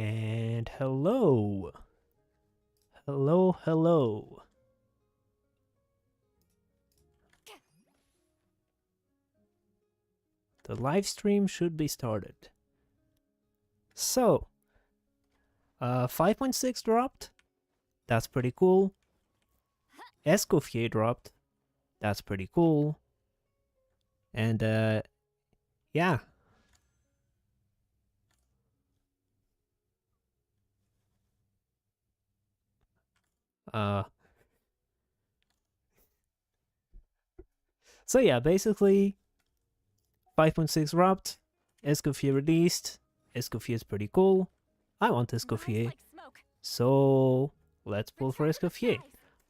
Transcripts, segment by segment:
And hello. Hello, hello. The live stream should be started. So, 5.6 dropped. That's pretty cool. Escoffier dropped. That's pretty cool. And, yeah. So yeah, basically, 5.6 dropped. Escoffier released. Escoffier is pretty cool. I want Escoffier. So, let's pull for Escoffier.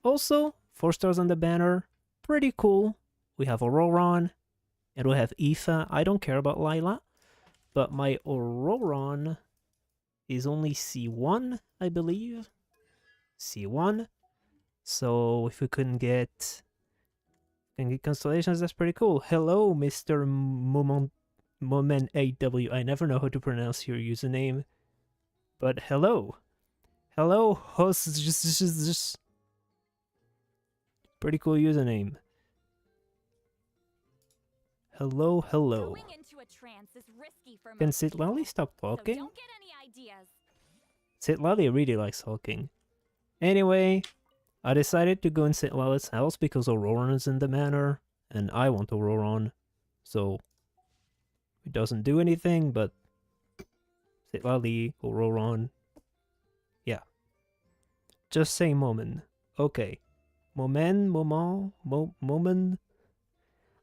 Also, 4 stars on the banner. Pretty cool. We have Ororon. And we have Aoife. I don't care about Lila. But my Ororon is only C1, I believe. C1. So if we can get constellations, that's pretty cool. Hello, Mr. Moment8W. I never know how to pronounce your username. But hello. Hello, host. Just pretty cool username. Hello, hello. Can Sitlali stop talking? So Sitlali really likes talking. Anyway, I decided to go in Sitlali's house because Ororon is in the manor, and I want Ororon, so it doesn't do anything, but Sitlali, Ororon, yeah. Just say moment. Okay. Moment,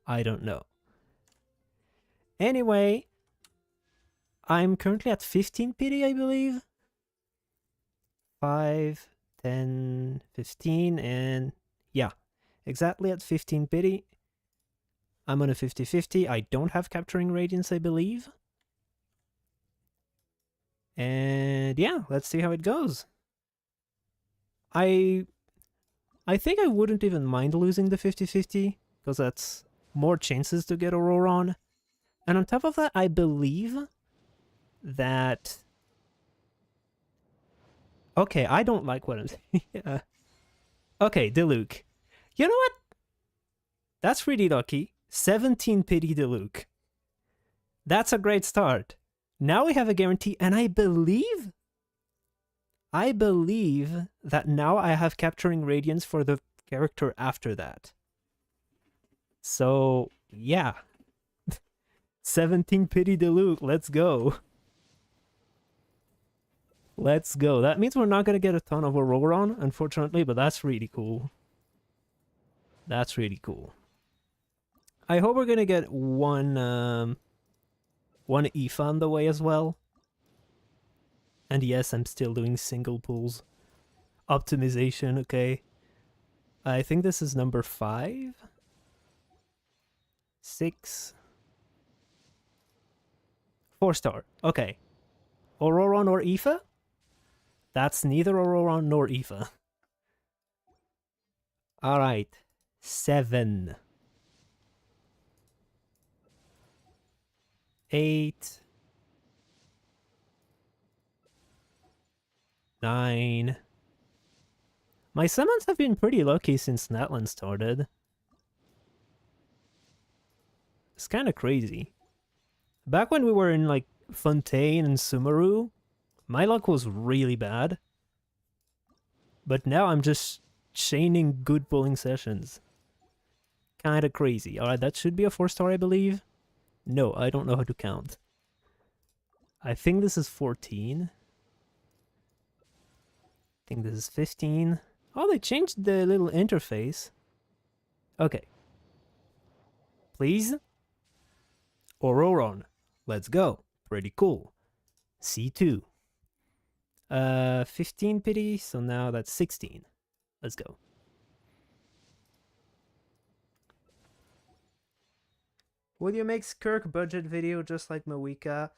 I don't know. Anyway, I'm currently at 15 pity, I believe. 5, 10, 15, and yeah, exactly at 15 pity. I'm on a 50-50. I don't have capturing radiance, I believe. And yeah, let's see how it goes. I think I wouldn't even mind losing the 50-50, because that's more chances to get Ororon. And on top of that, I believe that... Okay, I don't like what I'm saying. Yeah. Okay, Diluc. You know what? That's really lucky. 17 pity Diluc. That's a great start. Now we have a guarantee, and I believe that now I have capturing radiance for the character after that. So, yeah. 17 pity Diluc, let's go. Let's go. That means we're not going to get a ton of Ororon, unfortunately, but that's really cool. That's really cool. I hope we're going to get one Aoife on the way as well. And yes, I'm still doing single pulls. Optimization, okay. I think this is number 5. 6. 4 star. Okay. Ororon or Aoife? That's neither Ororon nor Aoife. Alright. 7. 8. 9. My summons have been pretty lucky since Natlan started. It's kind of crazy. Back when we were in like Fontaine and Sumeru, my luck was really bad. But now I'm just chaining good pulling sessions. Kinda crazy. Alright, that should be a 4 star, I believe. No, I don't know how to count. I think this is 14. I think this is 15. Oh, they changed the little interface. Okay. Please? Ororon. Let's go. Pretty cool. C2. 15 pity, so now that's 16. Let's go. Will you make Skirk budget video just like Mawika?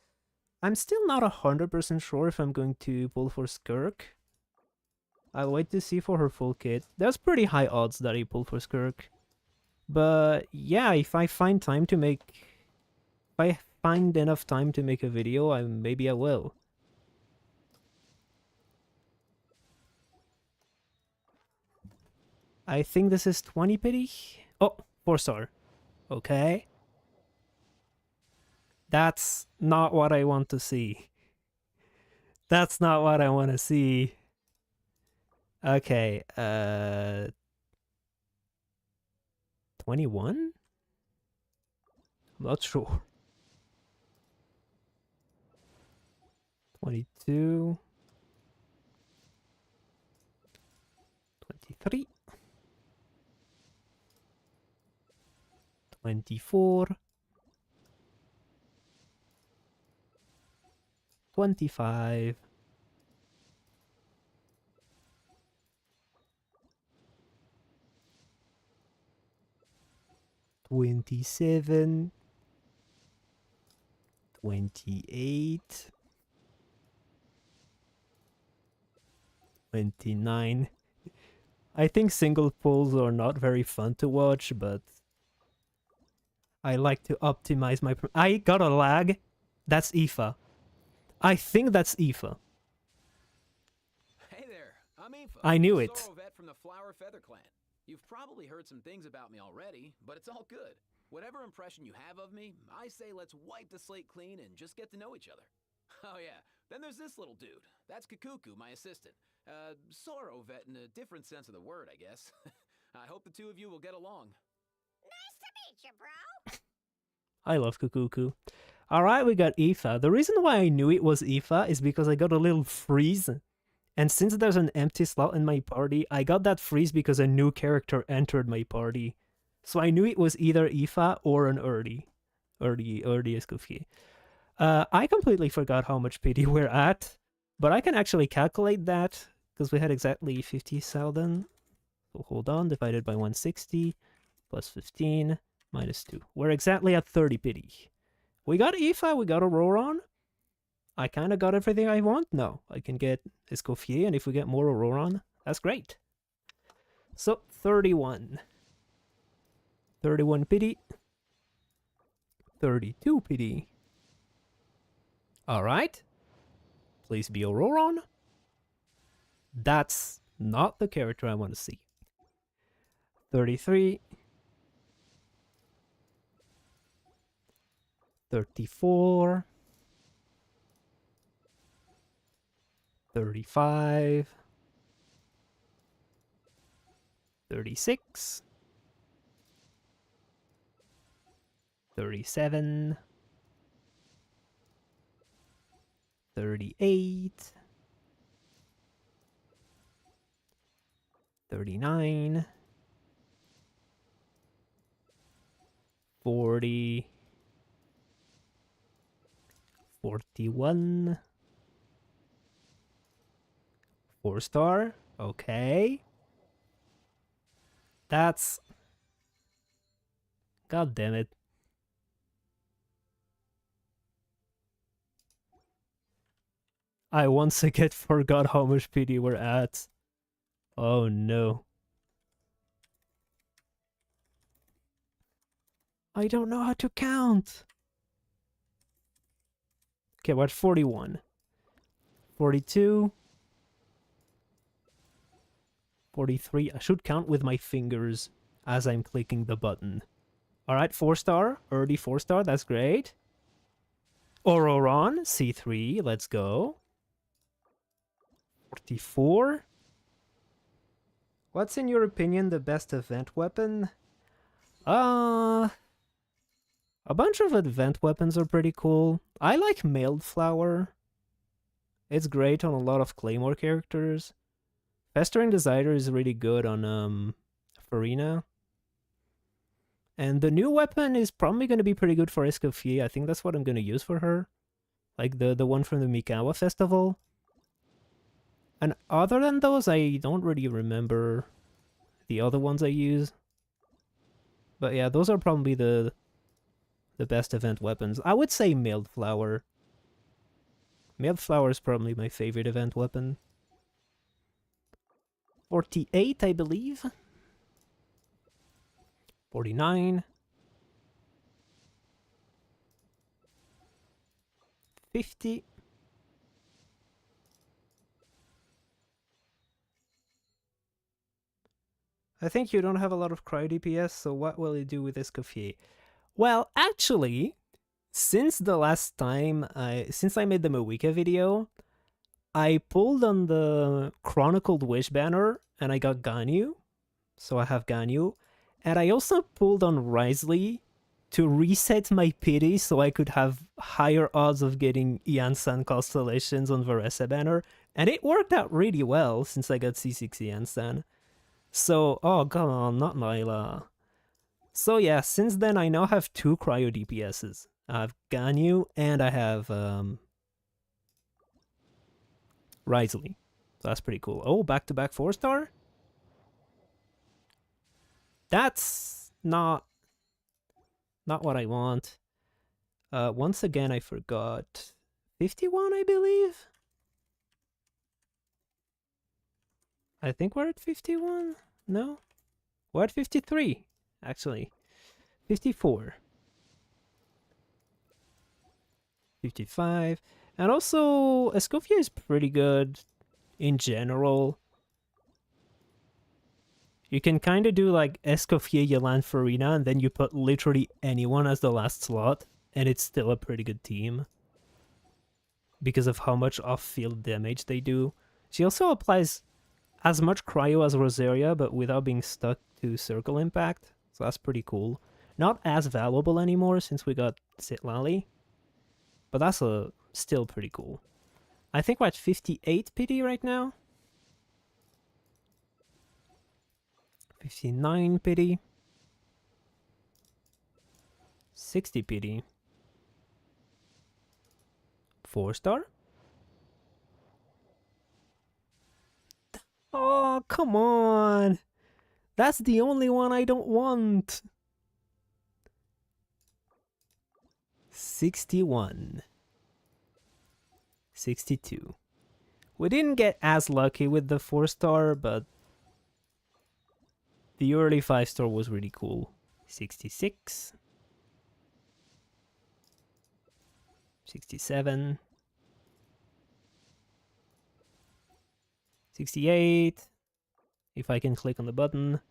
I'm still not 100% sure if I'm going to pull for Skirk. I'll wait to see for her full kit. There's pretty high odds that I pull for Skirk. But yeah, if I find time to make... If I find enough time to make a video, maybe I will. I think this is 20 pity. Oh, 4-star. Okay. That's not what I want to see. That's not what I want to see. Okay, 21? I'm not sure. 22. 23. 24. 25. 27. 28. 29. I think single pulls are not very fun to watch, but I like to optimize my... I got a lag. That's Aoife. I think that's Aoife. Hey there, I'm Aoife. I knew it. Sorrow from the Flower Feather Clan. You've probably heard some things about me already, but it's all good. Whatever impression you have of me, I say let's wipe the slate clean and just get to know each other. Oh yeah, then there's this little dude. That's Kakuku, my assistant. Sorrow vet in a different sense of the word, I guess. I hope the two of you will get along. Nice to meet you, bro. I love Kukuku. Alright, we got Aoife. The reason why I knew it was Aoife is because I got a little freeze. And since there's an empty slot in my party, I got that freeze because a new character entered my party. So I knew it was either Aoife or an early Escoffier. I completely forgot how much pity we're at, but I can actually calculate that because we had exactly 50,000. So hold on, divided by 160 plus 15 minus 2. We're exactly at 30 pity. We got Aoife, we got Ororon. I kind of got everything I want. No, I can get Escoffier, and if we get more Ororon, that's great. So, 31. 31 pity. 32 pity. Alright. Please be Ororon. That's not the character I want to see. 33. 34. 35. 36. 37. 38. 39. 40. 41. 4-star. Okay. That's... God damn it. I once again forgot how much pity we're at. Oh no. I don't know how to count. Okay, we're at 41. 42. 43. I should count with my fingers as I'm clicking the button. Alright, 4-star. Early 4-star, that's great. Ororon, C3, let's go. 44. What's in your opinion the best event weapon? A bunch of event weapons are pretty cool. I like Mailed Flower. It's great on a lot of Claymore characters. Festering Desire is really good on Farina. And the new weapon is probably going to be pretty good for Escoffier. I think that's what I'm going to use for her. Like the one from the Mikawa festival. And other than those, I don't really remember the other ones I use. But yeah, those are probably the best event weapons. I would say Mailed Flower. Mailed Flower is probably my favorite event weapon. 48, I believe. 49. 50. I think you don't have a lot of cryo DPS, so what will you do with Escoffier? Well, actually, since the last time since I made the Mawika video, I pulled on the Chronicled Wish banner and I got Ganyu. So I have Ganyu. And I also pulled on Risley to reset my pity so I could have higher odds of getting Yansan Constellations on Varese banner. And it worked out really well since I got C6 Yansan. So, oh come on, not Nyla. So yeah, since then I now have 2 cryo DPSs. I have Ganyu and I have Risley. So that's pretty cool. Oh, back-to-back 4-star? That's not what I want. Once again, I forgot. 51, I believe? I think we're at 51? No? We're at 53, actually. 54. 55. And also, Escoffier is pretty good in general. You can kind of do like Escoffier, Yelan, Farina, and then you put literally anyone as the last slot, and it's still a pretty good team. Because of how much off-field damage they do. She also applies as much cryo as Rosaria, but without being stuck to circle impact. So that's pretty cool. Not as valuable anymore since we got Sitlali. But that's still pretty cool. I think we're at 58 pity right now. 59 pity. 60 pity. 4-star? Oh, come on! That's the only one I don't want! 61. 62. We didn't get as lucky with the 4-star, but the early 5-star was really cool. 66. 67. 68. If I can click on the button.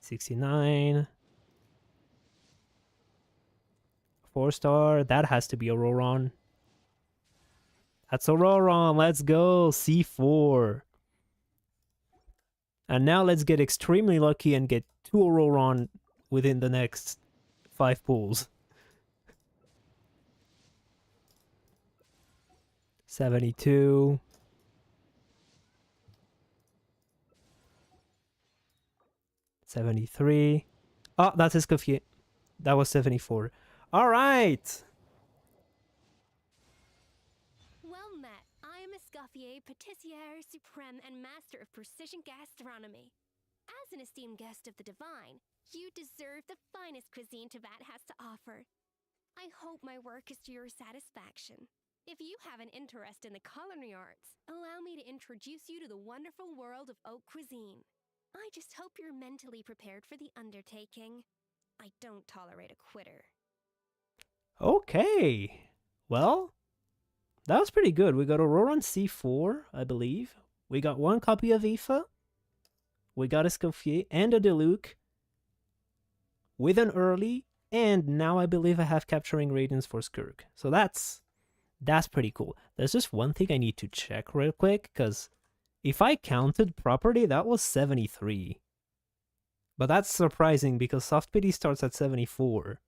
69. 4-star. That has to be Ororon. That's Ororon. Let's go. C4. And now let's get extremely lucky and get 2 Ororon within the next 5 pulls. 72. 73. Oh, that's Escoffier. That was 74. All right. Well met. I am Escoffier, Patissiere Supreme and Master of Precision Gastronomy. As an esteemed guest of the divine, you deserve the finest cuisine Teyvat has to offer. I hope my work is to your satisfaction. If you have an interest in the culinary arts, allow me to introduce you to the wonderful world of haute cuisine. I just hope you're mentally prepared for the undertaking. I don't tolerate a quitter. Okay. Well, that was pretty good. We got Auroron C4, I believe. We got 1 copy of Aoife. We got Escoffier and a Diluc with an early, and now I believe I have Capturing Radiance for Skirk. So that's pretty cool. There's just one thing I need to check real quick, because if I counted properly, that was 73. But that's surprising because Soft Pity starts at 74.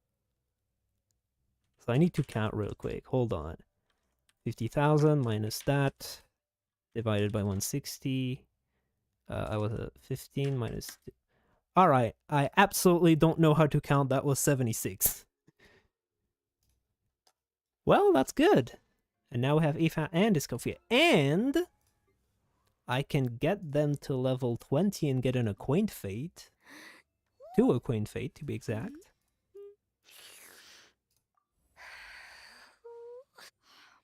So I need to count real quick. Hold on. 50,000 minus that divided by 160. I was at 15 minus... Alright, I absolutely don't know how to count. That was 76. Well, that's good. And now we have Aoife and Escoffier. And I can get them to level 20 and get an Acquaint Fate. 2 Acquaint Fate, to be exact.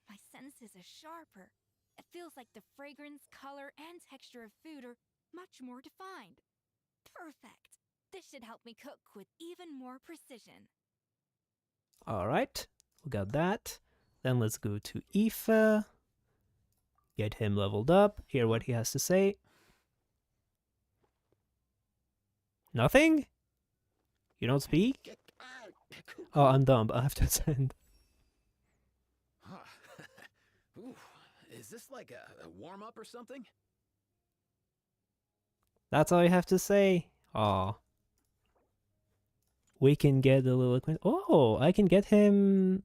My senses are sharper. It feels like the fragrance, color, and texture of food are much more defined. Perfect. This should help me cook with even more precision. Alright, we got that. Then let's go to Aoife. Get him leveled up. Hear what he has to say. Nothing? You don't speak? Oh, I'm dumb. I have to send. Ooh, is this like a warm-up or something? That's all you have to say? Aw. We can get a little... Oh, I can get him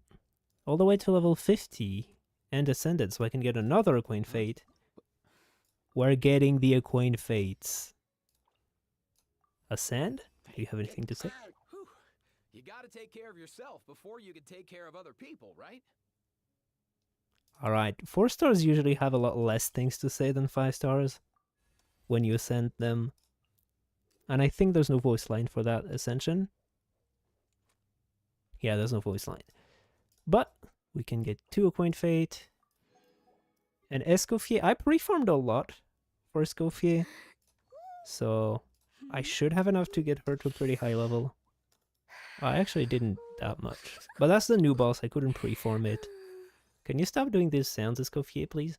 all the way to level 50 and ascended, so I can get another Acquaint Fate. We're getting the Acquaint Fates. Ascend? Do you have anything to say? Whew. You gotta take care of yourself before you can take care of other people, right? Alright, 4 stars usually have a lot less things to say than 5 stars when you ascend them. And I think there's no voice line for that ascension. Yeah, there's no voice line. But we can get 2 Acquaint Fate. And Escoffier, I pre-farmed a lot for Escoffier. So I should have enough to get her to a pretty high level. I actually didn't that much. But that's the new boss, I couldn't pre-farm it. Can you stop doing these sounds, Escoffier, please?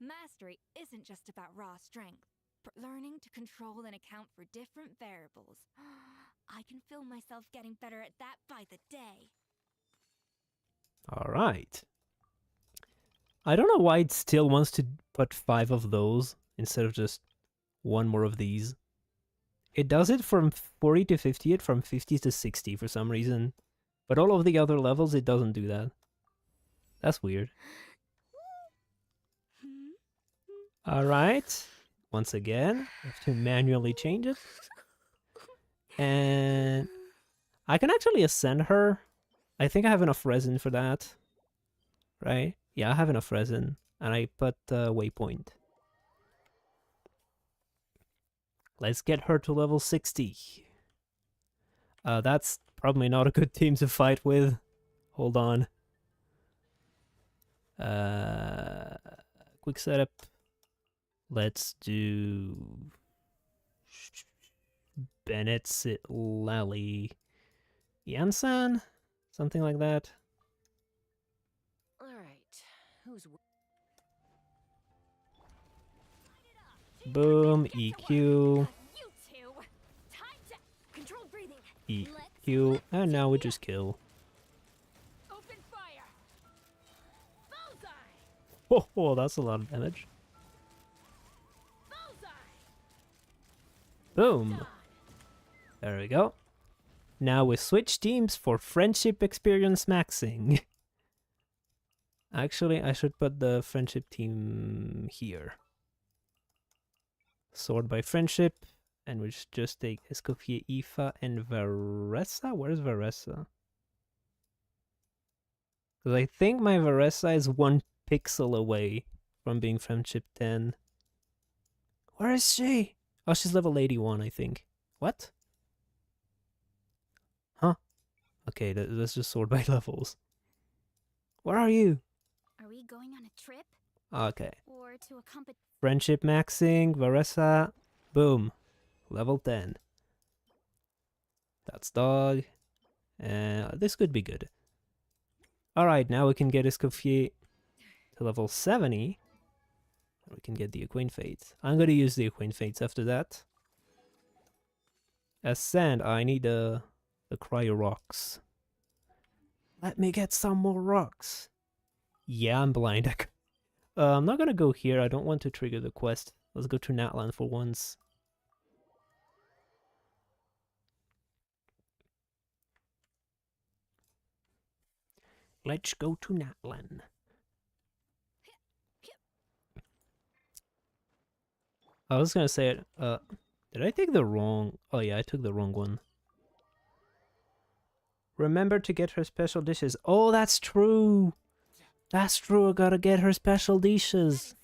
Mastery isn't just about raw strength, but learning to control and account for different variables. I can feel myself getting better at that by the day. Alright. I don't know why it still wants to put 5 of those instead of just 1 more of these. It does it from 40 to 50, it from 50 to 60 for some reason. But all of the other levels, it doesn't do that. That's weird. Alright. Once again, I have to manually change it. And I can actually ascend her. I think I have enough resin for that. Right? Yeah, I have enough resin. And I put waypoint. Let's get her to level 60. That's probably not a good team to fight with. Hold on. Quick setup. Let's do Bennett Lally Janssen? Something like that. Alright, who's... Boom, EQ, You two! Time to... Control breathing! EQ, and now we just kill. Open fire! Bullseye! Oh, that's a lot of damage. Boom. There we go. Now we switch teams for friendship experience maxing. Actually, I should put the friendship team here. Sort by friendship, and we should just take Escoffier, Aoife, and Varessa. Where's Varessa? Because I think my Varessa is 1 pixel away from being friendship 10. Where is she? Oh, she's level 81, I think. What? Huh? Okay, let's just sort by levels. Where are you? Are we going on a trip? Okay. Or to a company? Friendship maxing, Varessa. Boom. Level 10. That's dog. This could be good. Alright, now we can get Escoffier to level 70. We can get the Acquaint Fates. I'm gonna use the Acquaint Fates after that. Ascend, I need the Cryo Rocks. Let me get some more rocks. Yeah, I'm blind. I'm not gonna go here, I don't want to trigger the quest. Let's go to Natlan for once. Let's go to Natlan. I was gonna say it, did I take the wrong... Oh yeah, I took the wrong one. Remember to get her special dishes. Oh, that's true! That's true, I gotta get her special dishes.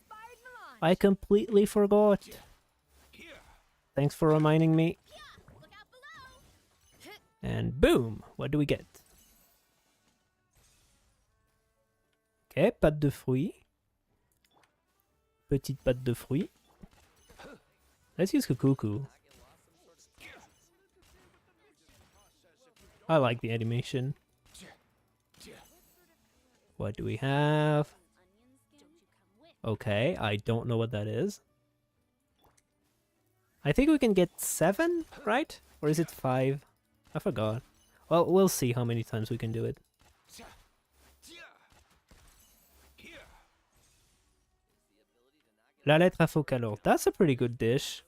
I completely forgot. Thanks for reminding me. And boom! What do we get? Okay, pâte de fruits. Petite pâte de fruits. Let's use Kukuku. I like the animation. What do we have? Okay, I don't know what that is. I think we can get 7, right? Or is it 5? I forgot. Well, we'll see how many times we can do it. La lettre à faux calor. That's a pretty good dish.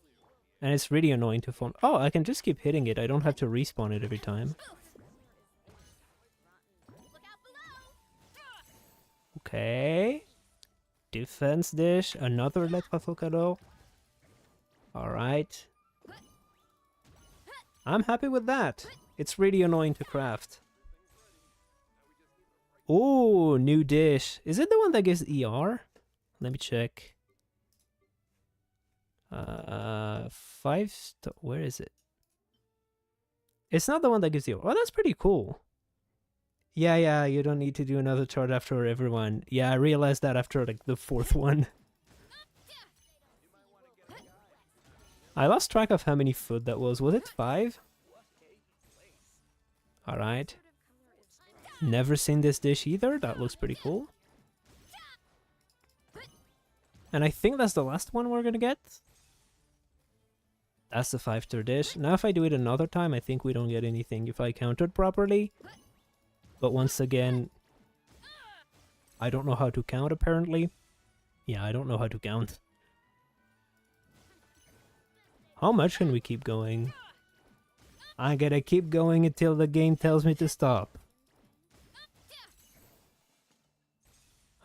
And it's really annoying to phone. Oh, I can just keep hitting it. I don't have to respawn it every time. Okay. Defense dish. Another lettre à faux calor. Alright. I'm happy with that. It's really annoying to craft. Oh, new dish. Is it the one that gives ER? Let me check. 5 where is it? It's not the one that gives ER. Oh, that's pretty cool. Yeah, you don't need to do another chart after everyone. Yeah, I realized that after like the 4th one. I lost track of how many food that was. Was it 5? Alright. Never seen this dish either. That looks pretty cool. And I think that's the last one we're gonna get. That's the 5-star dish. Now if I do it another time, I think we don't get anything if I counted properly. But once again, I don't know how to count apparently. Yeah, I don't know how to count. How much can we keep going? I gotta keep going until the game tells me to stop.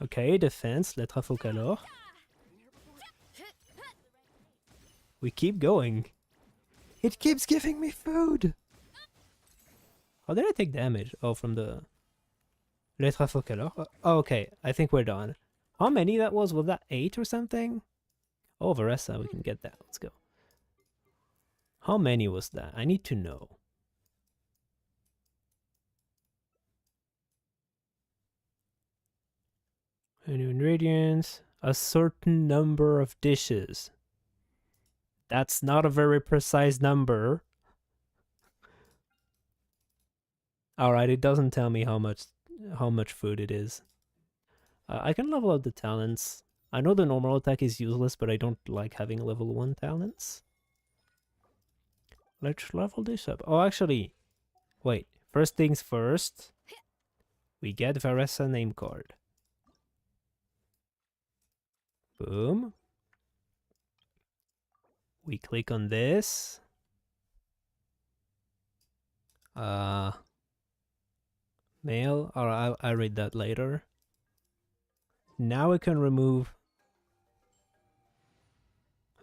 Okay, defense, lettre à faux calor. We keep going. It keeps giving me food! How did I take damage? Oh, from the lettre à faux calor? Oh, okay, I think we're done. How many that was? Was that 8 or something? Oh, Varesa, we can get that. Let's go. How many was that? I need to know. New ingredients. A certain number of dishes. That's not a very precise number. Alright, it doesn't tell me how much food it is. I can level up the talents. I know the normal attack is useless, but I don't like having level 1 talents. Let's level this up. Oh, actually, wait. First things first. We get Varesa name card. Boom. We click on this. Mail. Or I'll read that later. Now we can remove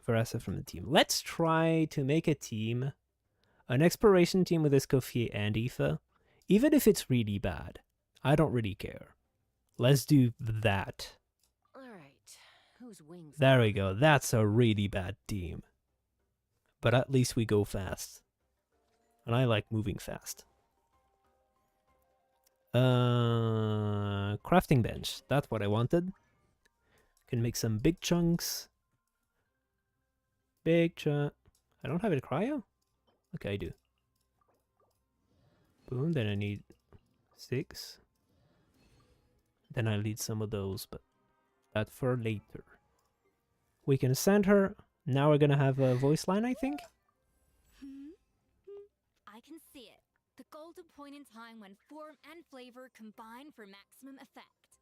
Varesa from the team. Let's try to make a team. An exploration team with Escoffier and Aoife. Even if it's really bad. I don't really care. Let's do that. Alright, whose wings? There we go. That's a really bad team. But at least we go fast. And I like moving fast. Crafting bench. That's what I wanted. Can make some big chunks. Big chunk. I don't have it cryo? Okay, I do. Boom, then I need 6. Then I need some of those, but that for later. We can send her. Now we're gonna have a voice line, I think. I can see it. The golden point in time when form and flavor combine for maximum effect.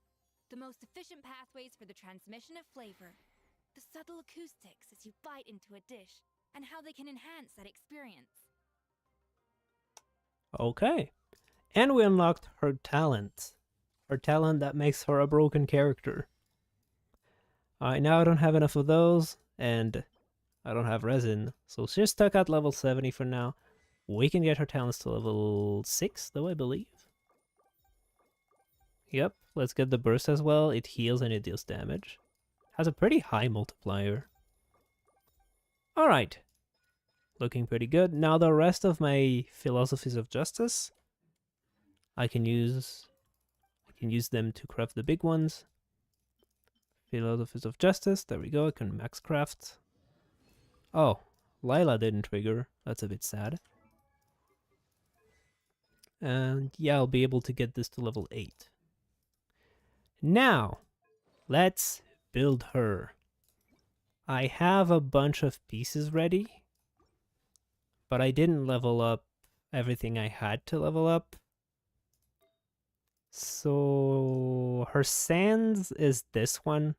The most efficient pathways for the transmission of flavor. The subtle acoustics as you bite into a dish, and how they can enhance that experience. Okay. And we unlocked her talent. Her talent that makes her a broken character. Alright, now I don't have enough of those, and I don't have resin. So she's stuck at level 70 for now. We can get her talents to level 6, though, I believe. Yep, let's get the burst as well. It heals and it deals damage. Has a pretty high multiplier. Alright. Looking pretty good. Now the rest of my philosophies of justice, I can use them to craft the big ones. Philosophies of justice, there we go, I can max craft. Oh, Lila didn't trigger. That's a bit sad. And yeah, I'll be able to get this to level 8. Now, let's build her. I have a bunch of pieces ready. but I didn't level up everything I had to level up. So her sands is this one.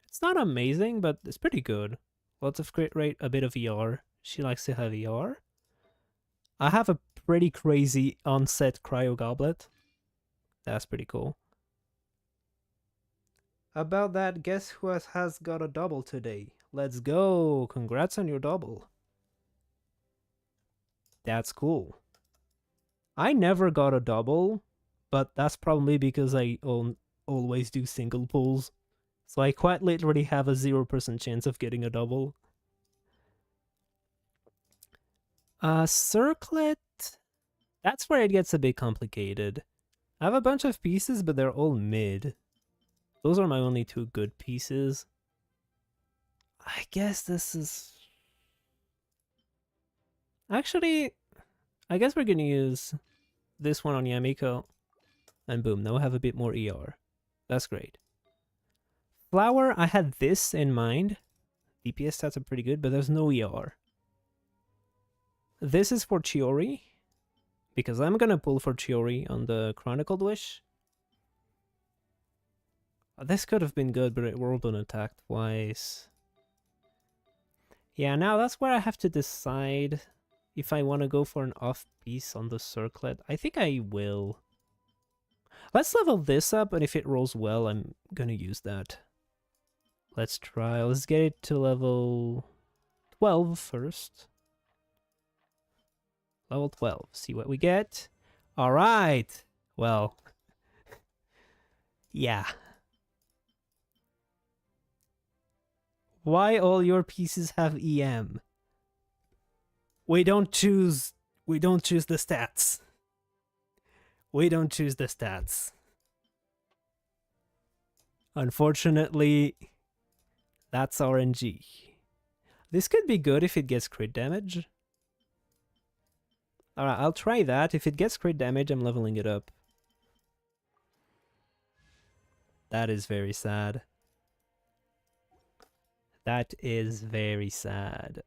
It's not amazing, but it's pretty good. Lots of crit rate, a bit of ER. She likes to have ER. I have a pretty crazy onset cryo goblet. That's pretty cool. About that, guess who has got a double today? Let's go! Congrats on your double. That's cool. I never got a double, but that's probably because I always do single pulls. So I quite literally have a 0% chance of getting a double. Circlet, that's where it gets a bit complicated. I have a bunch of pieces, but they're all mid. Those are my only two good pieces. I guess this is... Actually, I guess we're gonna use this one on Yamiko. And boom, now I have a bit more ER. That's great. Flower, I had this in mind. DPS stats are pretty good, but there's no ER. This is for Chiori, because I'm gonna pull for Chiori on the Chronicled Wish. This could have been good, but it rolled on attack twice. Yeah, now that's where I have to decide if I want to go for an off piece on the circlet. I think I will. Let's level this up, and if it rolls well, I'm gonna use that. Let's try. Let's get it to level 12 first. Level 12. See what we get. All right. Well, yeah. Why all your pieces have EM? We don't choose the stats. We don't choose the stats. Unfortunately, that's RNG. This could be good if it gets crit damage. Alright, I'll try that. If it gets crit damage, I'm leveling it up. That is very sad. That is very sad.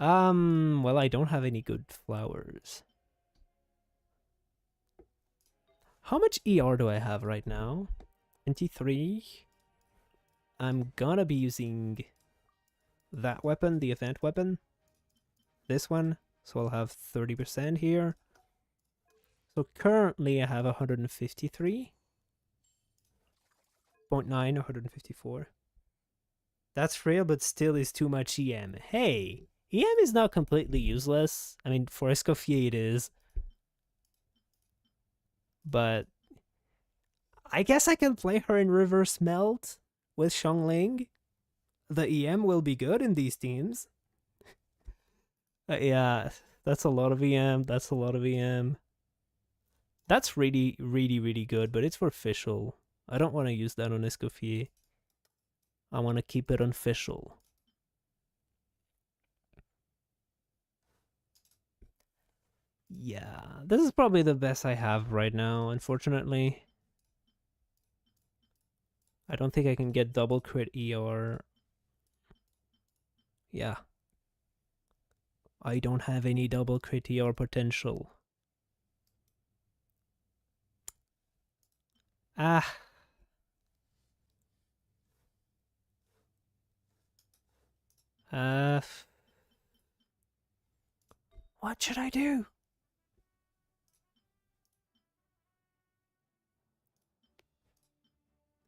Well, I don't have any good flowers. How much ER do I have right now? 23. I'm gonna be using that weapon, the event weapon. This one. So I'll have 30% here. So currently I have 153. 0.9, 154. That's frail, but still is too much EM. Hey! EM is not completely useless. I mean, for Escoffier it is. But I guess I can play her in Reverse Melt with Xiangling. The EM will be good in these teams. Yeah, that's a lot of EM. That's a lot of EM. That's really, really, really good, but it's for Fischl. I don't want to use that on Escoffier. I want to keep it on Fischl. Yeah, this is probably the best I have right now, unfortunately. I don't think I can get double crit ER. Yeah. I don't have any double crit ER potential. Ah. What should I do?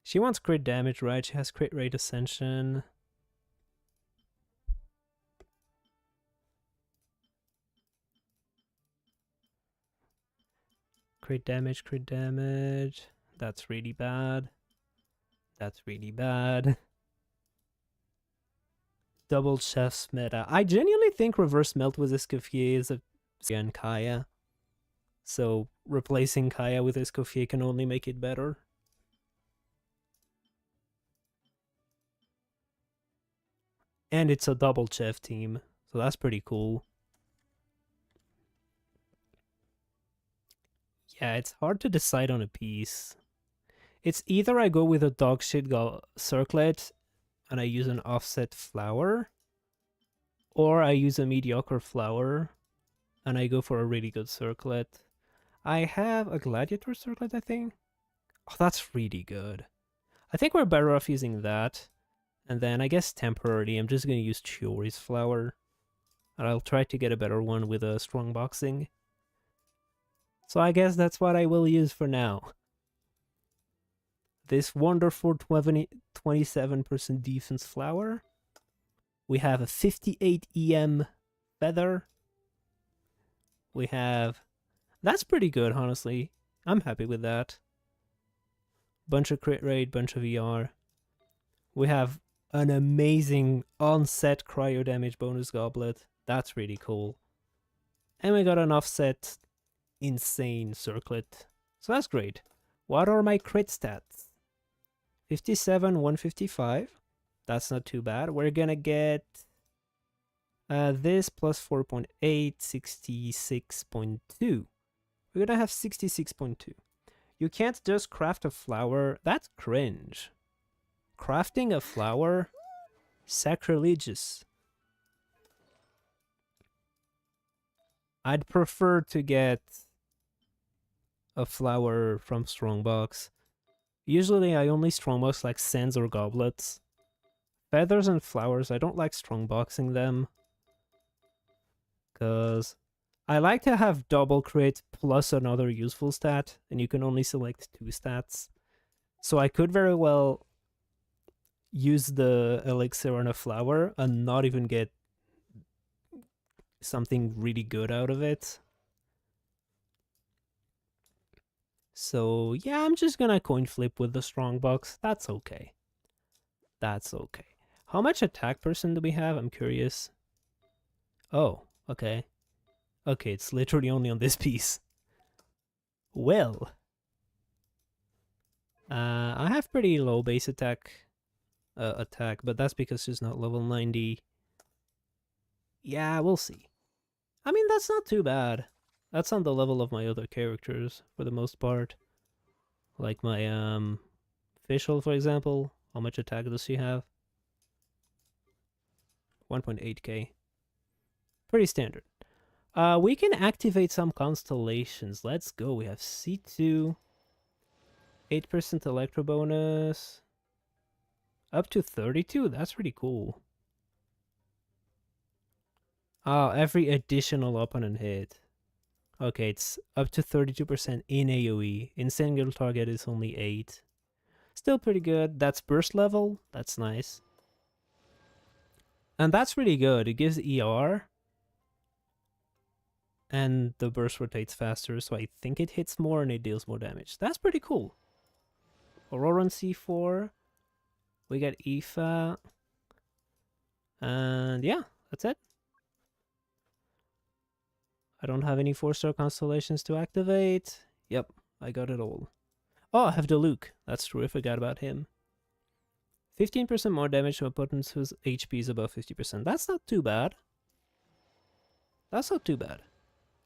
She wants crit damage, right? She has crit rate ascension. Crit damage, crit damage. That's really bad. That's really bad. Double chef's meta. I genuinely think Reverse Melt with Escoffier is a and Kaya. So replacing Kaya with Escoffier can only make it better. And it's a double chef team, so that's pretty cool. Yeah, it's hard to decide on a piece. It's either I go with a dogshit circlet and I use an offset flower, or I use a mediocre flower and I go for a really good circlet. I have a gladiator circlet, I think. Oh, that's really good. I think we're better off using that. And then I guess temporarily I'm just going to use Chiori's flower. And I'll try to get a better one with a strong boxing. So I guess that's what I will use for now. This wonderful 27% defense flower. We have a 58 EM feather. We have... That's pretty good, honestly. I'm happy with that. Bunch of crit rate, bunch of ER. We have an amazing on-set cryo damage bonus goblet. That's really cool. And we got an offset insane circlet. So that's great. What are my crit stats? 57, 155. That's not too bad. We're gonna get this plus 4.8, 66.2. We're gonna have 66.2. You can't just craft a flower. That's cringe. Crafting a flower? Sacrilegious. I'd prefer to get a flower from Strongbox. Usually I only strongbox like sands or goblets. Feathers and flowers, I don't like strongboxing them. Because I like to have double crit plus another useful stat, and you can only select 2 stats. So I could very well use the elixir on a flower and not even get something really good out of it. So yeah, I'm just gonna coin flip with the strongbox. That's okay. That's okay. How much attack percent do we have? I'm curious. Oh, okay. Okay, it's literally only on this piece. Well. I have pretty low base attack, but that's because she's not level 90. Yeah, we'll see. I mean, that's not too bad. That's on the level of my other characters, for the most part. Like my, Fischl, for example. How much attack does she have? 1.8k. Pretty standard. We can activate some constellations. Let's go. We have C2. 8% electro bonus. Up to 32. That's pretty cool. Every additional opponent hit. Okay, it's up to 32% in AoE. In single target, it's only 8. Still pretty good. That's burst level. That's nice. And that's really good. It gives ER. And the burst rotates faster, so I think it hits more and it deals more damage. That's pretty cool. Ororons C4. We got Aoife. And yeah, that's it. I don't have any 4-star constellations to activate. Yep, I got it all. Oh, I have the Luke. That's true, I forgot about him. 15% more damage to opponents whose HP is above 50%. That's not too bad. That's not too bad.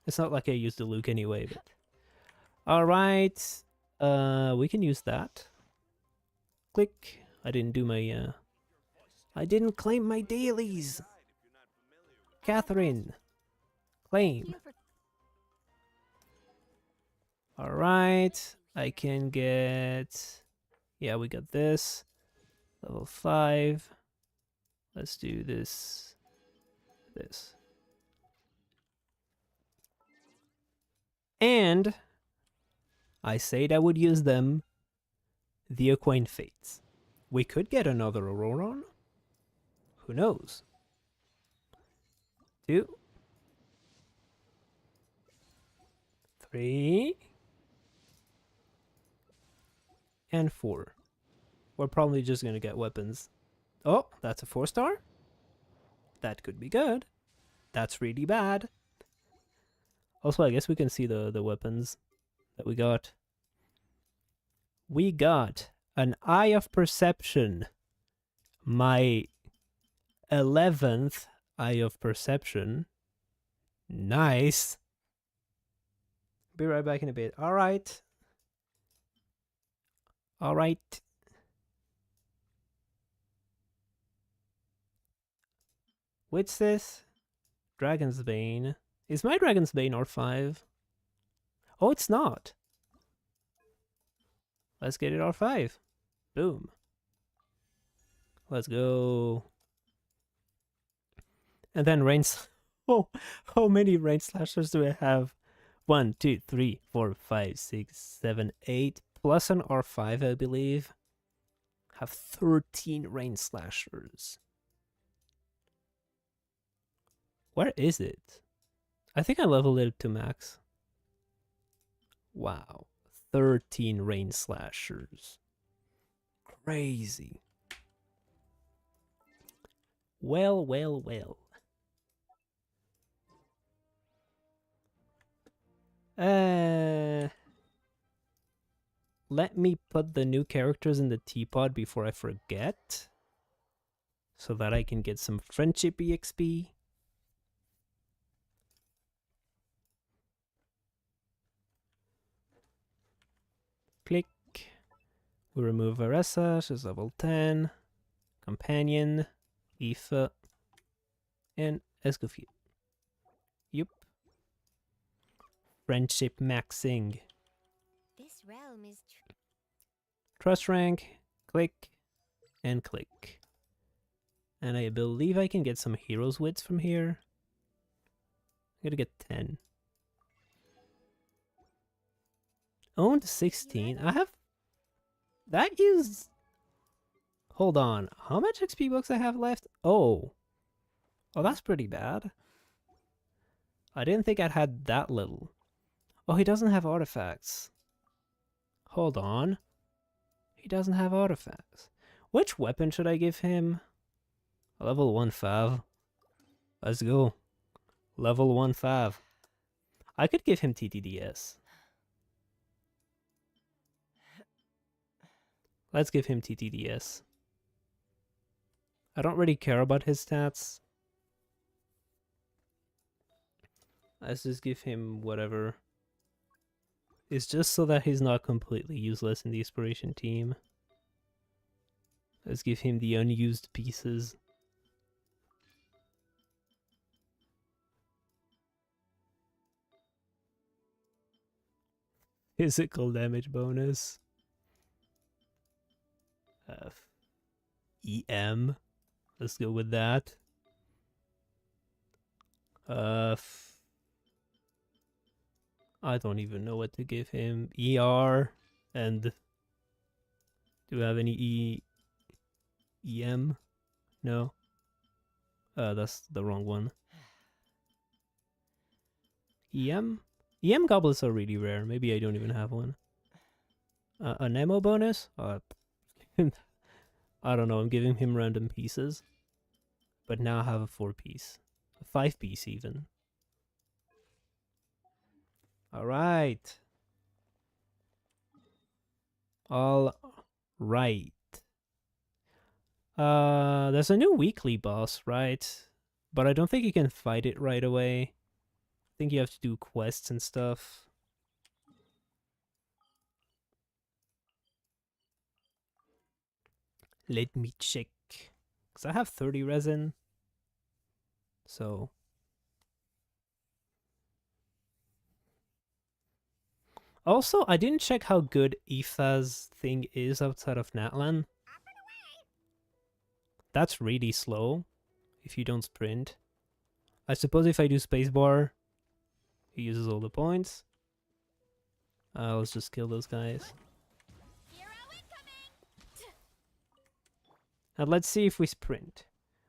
It's not like I used the Luke anyway, but... Alright. We can use that. Click. I didn't do my, I didn't claim my dailies! Catherine! Claim! Alright. I can get... Yeah, we got this. Level 5. Let's do this. This. And I said I would use them. The Acquaint Fates. We could get another Ororon. Who knows? 2. 3. And 4. We're probably just gonna get weapons. Oh, that's a 4-star? That could be good. That's really bad. Also, I guess we can see the weapons that we got. We got an Eye of Perception. My 11th Eye of Perception. Nice. Be right back in a bit. Alright. Alright. What's this? Dragon's Bane. Is my Dragon's Bane R5? Oh, it's not. Let's get it R5. Boom. Let's go. And then range. Oh, how many range slashers do I have? 1, 2, 3, 4, 5, 6, 7, 8. Plus an R5, I believe. Have 13 range slashers. Where is it? I think I leveled it to max. Wow. 13 range slashers. Crazy. Well, well, well. Let me put the new characters in the teapot before I forget. So that I can get some friendship EXP. Click. We remove Aressa, she's level 10. Companion, Aoife, and Escoffier. Yup. Friendship maxing. This realm is Trust rank, click, and click. And I believe I can get some heroes wits from here. I'm gonna get 10. Owned 16. I have... That used... Hold on. How much XP books I have left? Oh. Oh, that's pretty bad. I didn't think I'd had that little. Oh, he doesn't have artifacts. Hold on. He doesn't have artifacts. Which weapon should I give him? Level 1 fav. Let's go. Level 1 fav. I could give him TTDS. Let's give him TTDS. I don't really care about his stats. Let's just give him whatever. It's just so that he's not completely useless in the Inspiration team. Let's give him the unused pieces. Physical damage bonus. EM. Let's go with that. I don't even know what to give him. ER and do I have any EM? No. That's the wrong one. EM? EM goblets are really rare. Maybe I don't even have one. An ammo bonus? I don't know. I'm giving him random pieces. But now I have a 4-piece. A 5-piece even. Alright. All right. There's a new weekly boss, right? But I don't think you can fight it right away. I think you have to do quests and stuff. Let me check. Because I have 30 resin. So... Also, I didn't check how good Aoife's thing is outside of Natlan. That's really slow if you don't sprint. I suppose if I do spacebar, he uses all the points. Let's just kill those guys. And let's see if we sprint.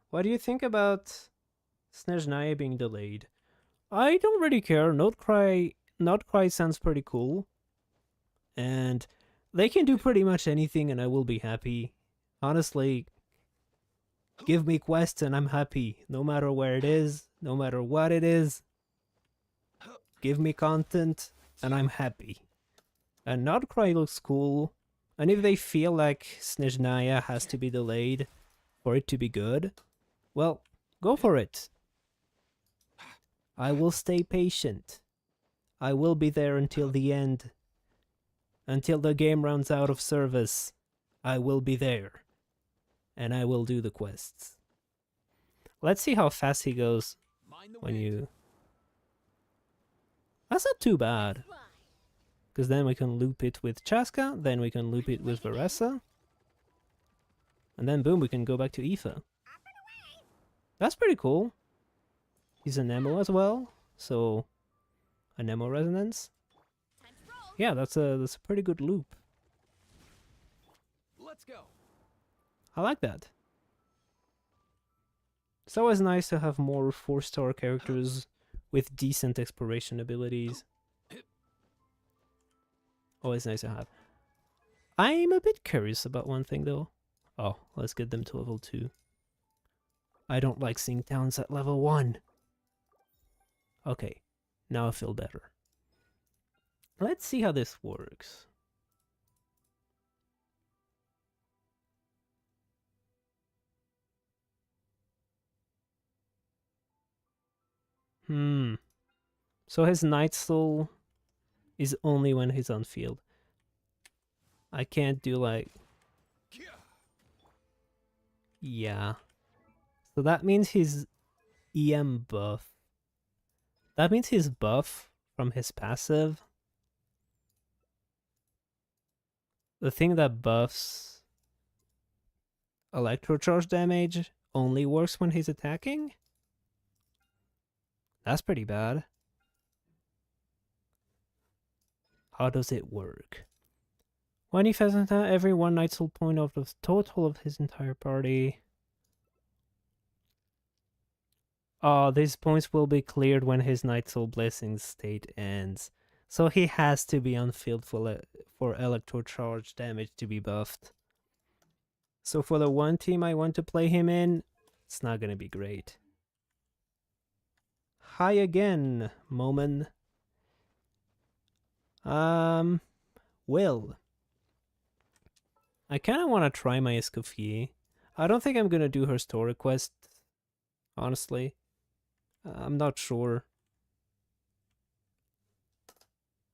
What do you think about Snezhnaya being delayed? I don't really care. Notcry sounds pretty cool. And they can do pretty much anything and I will be happy. Honestly, give me quests and I'm happy. No matter where it is, no matter what it is. Give me content and I'm happy. And Notcry looks cool. And if they feel like Snezhnaya has to be delayed for it to be good, well, go for it. I will stay patient. I will be there until the end. Until the game runs out of service, I will be there. And I will do the quests. Let's see how fast he goes. Find the when wind. you... That's not too bad. Fly. Because then we can loop it with Chaska, then we can loop it with Varessa. And then boom, we can go back to Aoife. That's pretty cool. He's an Nemo as well, so a Nemo resonance. Time to roll. Yeah, that's a pretty good loop. Let's go. I like that. It's always nice to have more 4-star characters with decent exploration abilities. Always nice to have. I'm a bit curious about one thing though. Oh, let's get them to level 2. I don't like seeing towns at level 1. Okay, now I feel better. Let's see how this works. So his Night Soul is only when he's on field. I can't do like... Yeah. So that means his EM buff. That means his buff from his passive. The thing that buffs electrocharge damage only works when he's attacking? That's pretty bad. How does it work? When he pheasant every one Night Soul point of the total of his entire party. Oh, these points will be cleared when his Night Soul Blessing state ends. So he has to be on field for electrocharge damage to be buffed. So for the one team I want to play him in, it's not gonna be great. Hi again, Moman. Will. I kind of want to try my Escoffier. I don't think I'm gonna do her store request, honestly. I'm not sure.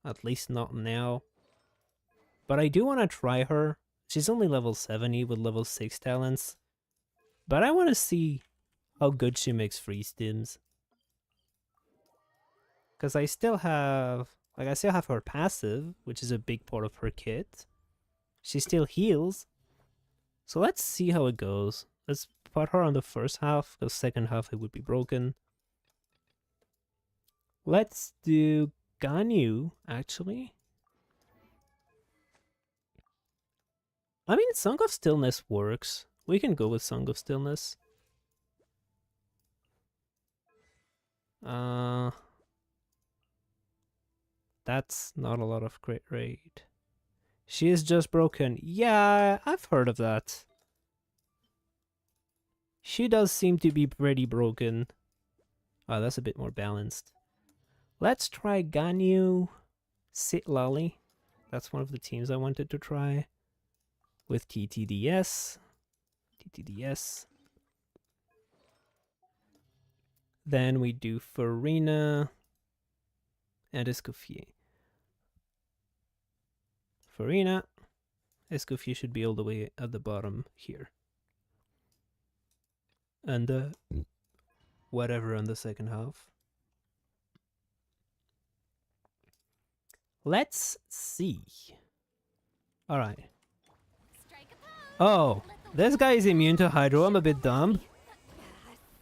At least not now. But I do want to try her. She's only level 70 with level 6 talents. But I want to see how good she makes free stims. Because I still have... Like, I still have her passive, which is a big part of her kit. She still heals. So let's see how it goes. Let's put her on the first half, because second half it would be broken. Let's do Ganyu, actually. I mean, Song of Stillness works. We can go with Song of Stillness. That's not a lot of crit rate. She is just broken. Yeah, I've heard of that. She does seem to be pretty broken. Oh, that's a bit more balanced. Let's try Ganyu Sit Lolly. That's one of the teams I wanted to try. With TTDS. TTDS. Then we do Farina and Escoffier. Farina. Escoffier should be all the way at the bottom here. And whatever on the second half. Let's see. Alright. Strike a pose. Oh, this guy is immune to Hydro. I'm a bit dumb.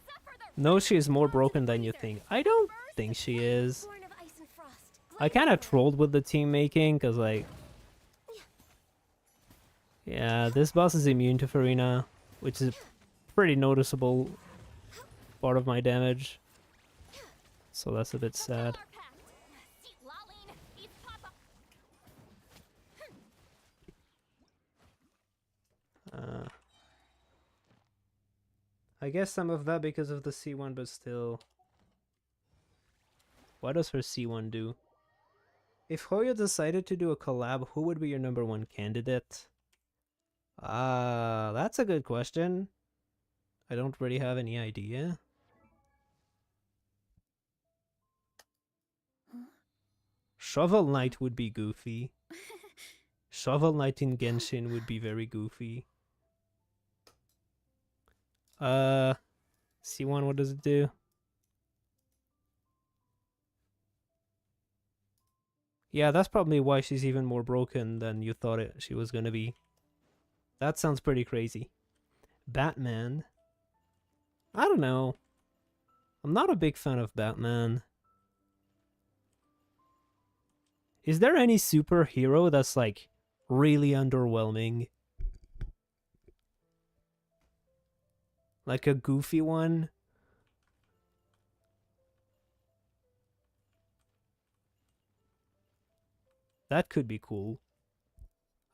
Suffer the No, she is more broken than you think. I don't think she is. Born of ice and frost. I kind of trolled with the team making, because like... Yeah, this boss is immune to Farina, which is a pretty noticeable part of my damage. So that's a bit sad. I guess some of that because of the C1, but still. What does her C1 do? If Hoyo decided to do a collab, who would be your #1 candidate? That's a good question. I don't really have any idea. Shovel Knight would be goofy. Shovel Knight in Genshin would be very goofy. C1, what does it do? Yeah, that's probably why she's even more broken than you thought she was gonna be. That sounds pretty crazy. Batman. I don't know. I'm not a big fan of Batman. Is there any superhero that's like really underwhelming? Like a goofy one? That could be cool.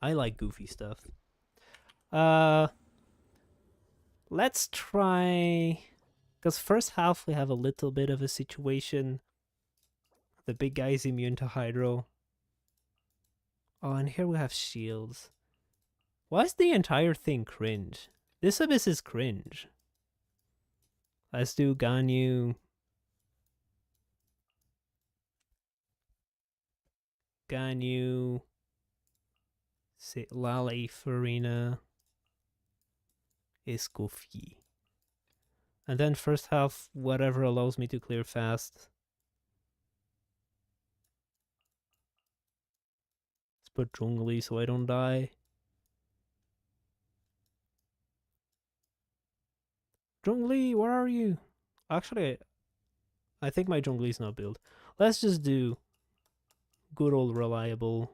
I like goofy stuff. Let's try... Because first half we have a little bit of a situation. The big guy is immune to Hydro. Oh, and here we have shields. Why is the entire thing cringe? This abyss is cringe. Let's do Ganyu. Ganyu. Lale, Farina. Escoffier. And then first half, whatever allows me to clear fast. Let's put Zhongli so I don't die. Zhongli, where are you? Actually, I think my Zhongli's not built. Let's just do good old reliable.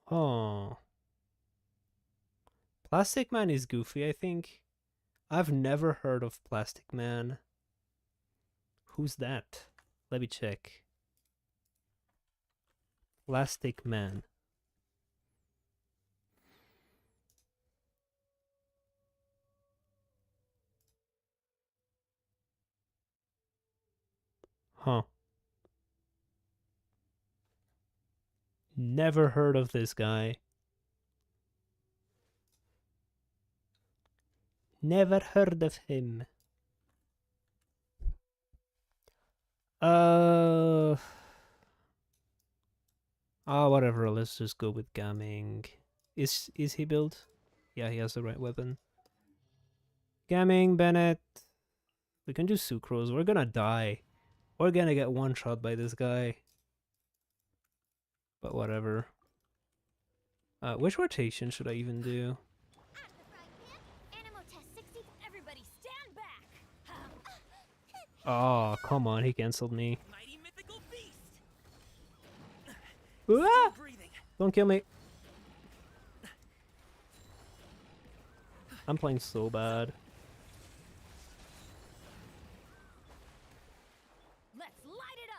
Oh. Plastic Man is goofy, I think. I've never heard of Plastic Man. Who's that? Let me check. Plastic Man. Huh. Never heard of this guy. Never heard of him. Whatever, let's just go with Gaming. Is he built? Yeah, he has the right weapon. Gaming, Bennett. We can do Sucrose. We're gonna die. We're gonna get one shot by this guy. But whatever. Which rotation should I even do? Everybody stand back. Oh, come on, he cancelled me. Mighty mythical beast. Ah! Breathing. Don't kill me. I'm playing so bad. Let's light it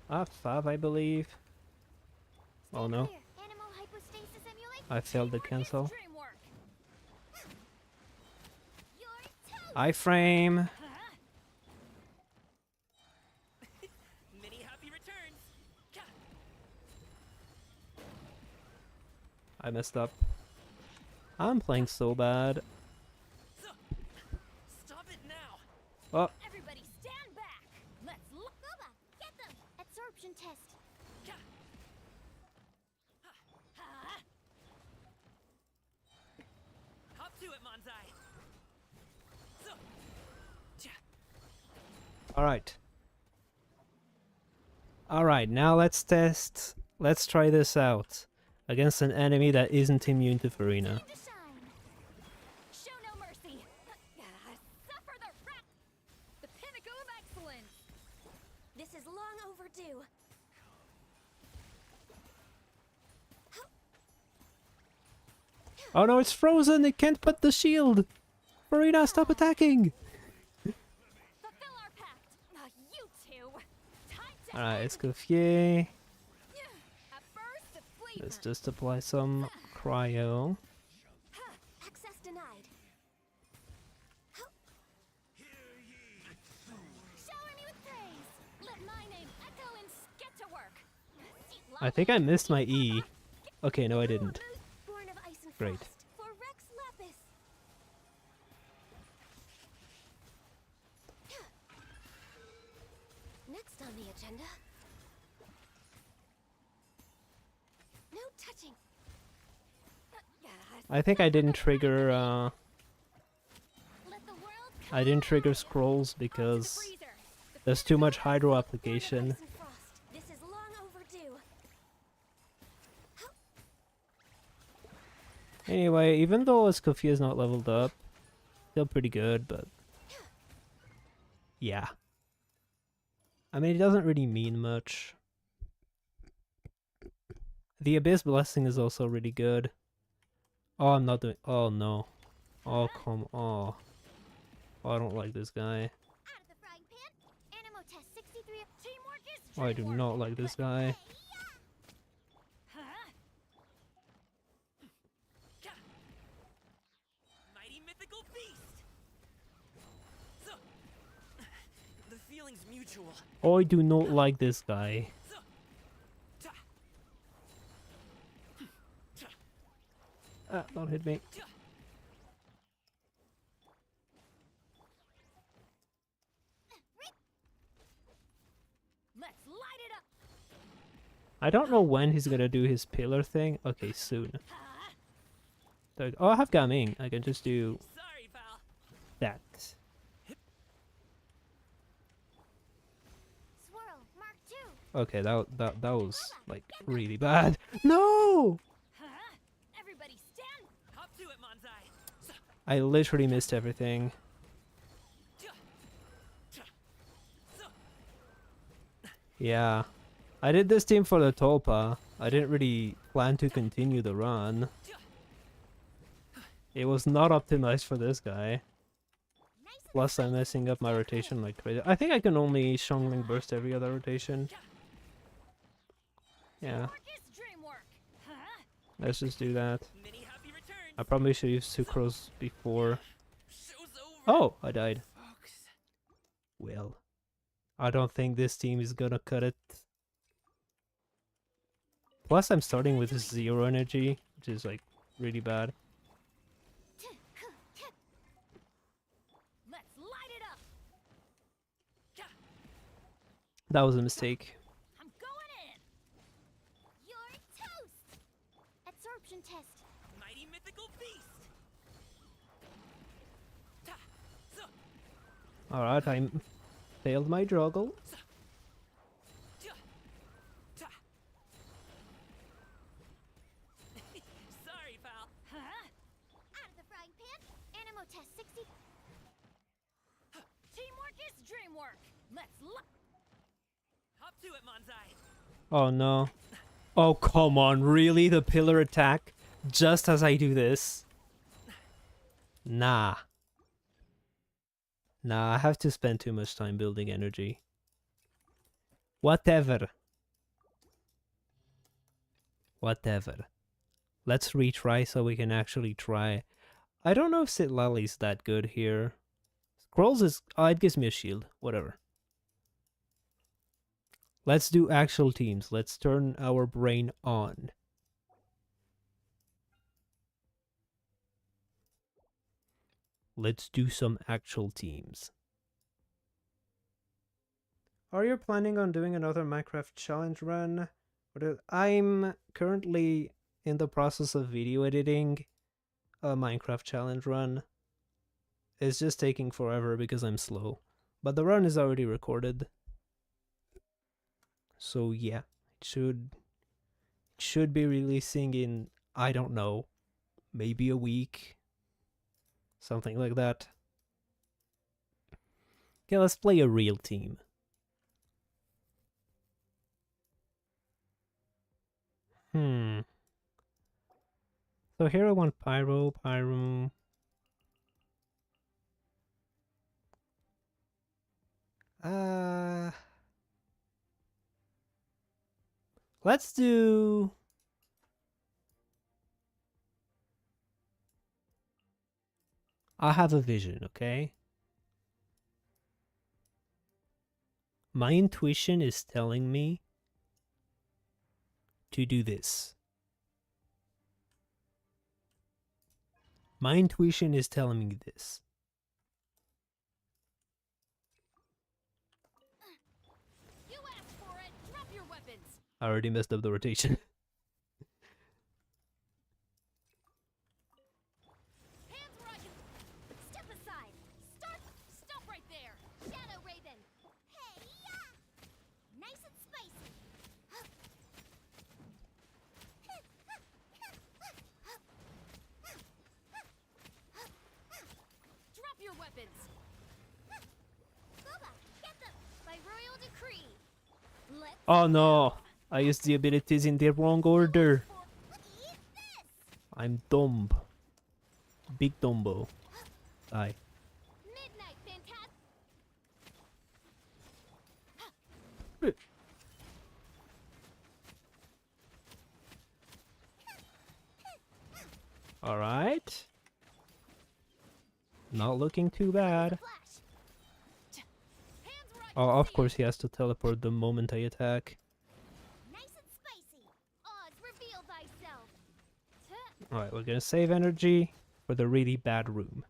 up. Fab, I believe. Oh no, Animal hypostasis emulation. I failed the cancel. Dreamwork. Iframe. Many happy returns. I messed up. I'm playing so bad. Stop it now. Oh, Everybody stand back. Let's look. Boba, get them. Absorption test. Hop to it, Manzai. alright. Alright, now let's test. Let's try this out. Against an enemy that isn't immune to Farina. To shine. Show no mercy. Suffer the wrath. The pinnacle of excellence. This is long overdue. Oh no, it's frozen! It can't put the shield! Farina, stop attacking! Fulfill our pact. You two. Time to Alright, Escoffier. a burst of flavor. Let's just apply some cryo. Access denied. Shower me with praise. Let my name echo and get to work. I think I missed my E. Okay, no I didn't. Born of ice and Great. frost. For Rex Lapis. Next on the agenda. No touching. I think I didn't trigger Let the world I didn't trigger scrolls because there's too much hydro application. This is long overdue. Anyway, even though Escoffier is not leveled up, still pretty good, but yeah. I mean, it doesn't really mean much. The Abyss Blessing is also really good. Oh, I'm not doing. Oh no. Oh, come on. Oh, I don't like this guy. Out of the frying pan, Animo test 63. Teamwork is Oh, I do not like this guy. Mighty mythical beast. The feeling's mutual. Oh, I do not like this guy. Ah, don't hit me. Let's light it up. I don't know when he's gonna do his pillar thing. Okay, soon. Oh, I have Gaming. I can just do Sorry, pal. that. Swirl, Mark 2. Okay, that was like really bad. No! Everybody stand. Hop to it, Manzai. I literally missed everything. Yeah. I did this team for the Tulpa. I didn't really plan to continue the run. It was not optimized for this guy. Plus I'm messing up my rotation like crazy. I think I can only Shongling Burst every other rotation. Yeah, Is dream work. let's just do that. Many happy returns. I probably should use Sucrose before. Show's over, Oh, I died. folks. Well, I don't think this team is gonna cut it. Plus I'm starting with 0 energy, which is like really bad. Let's light it up. That was a mistake. I'm going in. You're toast. Absorption test. Mighty mythical beast. Alright, I failed my juggle. Sorry, pal. Out of the frying pan, Animo test 60. Teamwork is dream work. Let's Hop to it, Manzai. Oh no. Oh come on, really? The pillar attack? Just as I do this? Nah. Nah, I have to spend too much time building energy. Whatever. Whatever. Let's retry so we can actually try. I don't know if Sitlali's that good here. Scrolls is... Oh, it gives me a shield. Whatever. Let's do actual teams. Let's turn our brain on. Let's do some actual teams. Are you planning on doing another Minecraft challenge run? I'm currently in the process of video editing a Minecraft challenge run. It's just taking forever because I'm slow. But the run is already recorded. So yeah, it should be releasing in, I don't know, maybe a week. Something like that. Okay, let's play a real team. So here I want Pyro. Let's do... I have a vision, okay? My intuition is telling me to do this. My intuition is telling me this. You asked for it. Drop your weapons. I already messed up the rotation. Hands where I can. Step aside. Start Oh no! I used the abilities in the wrong order. I'm dumb. Big Dumbo. Die. Midnight Fantastic. Alright. Not looking too bad. Flash. Hands where I Oh, can of see. course he has to teleport the moment I attack. Nice and spicy. Odds reveal thyself. Alright, we're gonna save energy for the really bad room.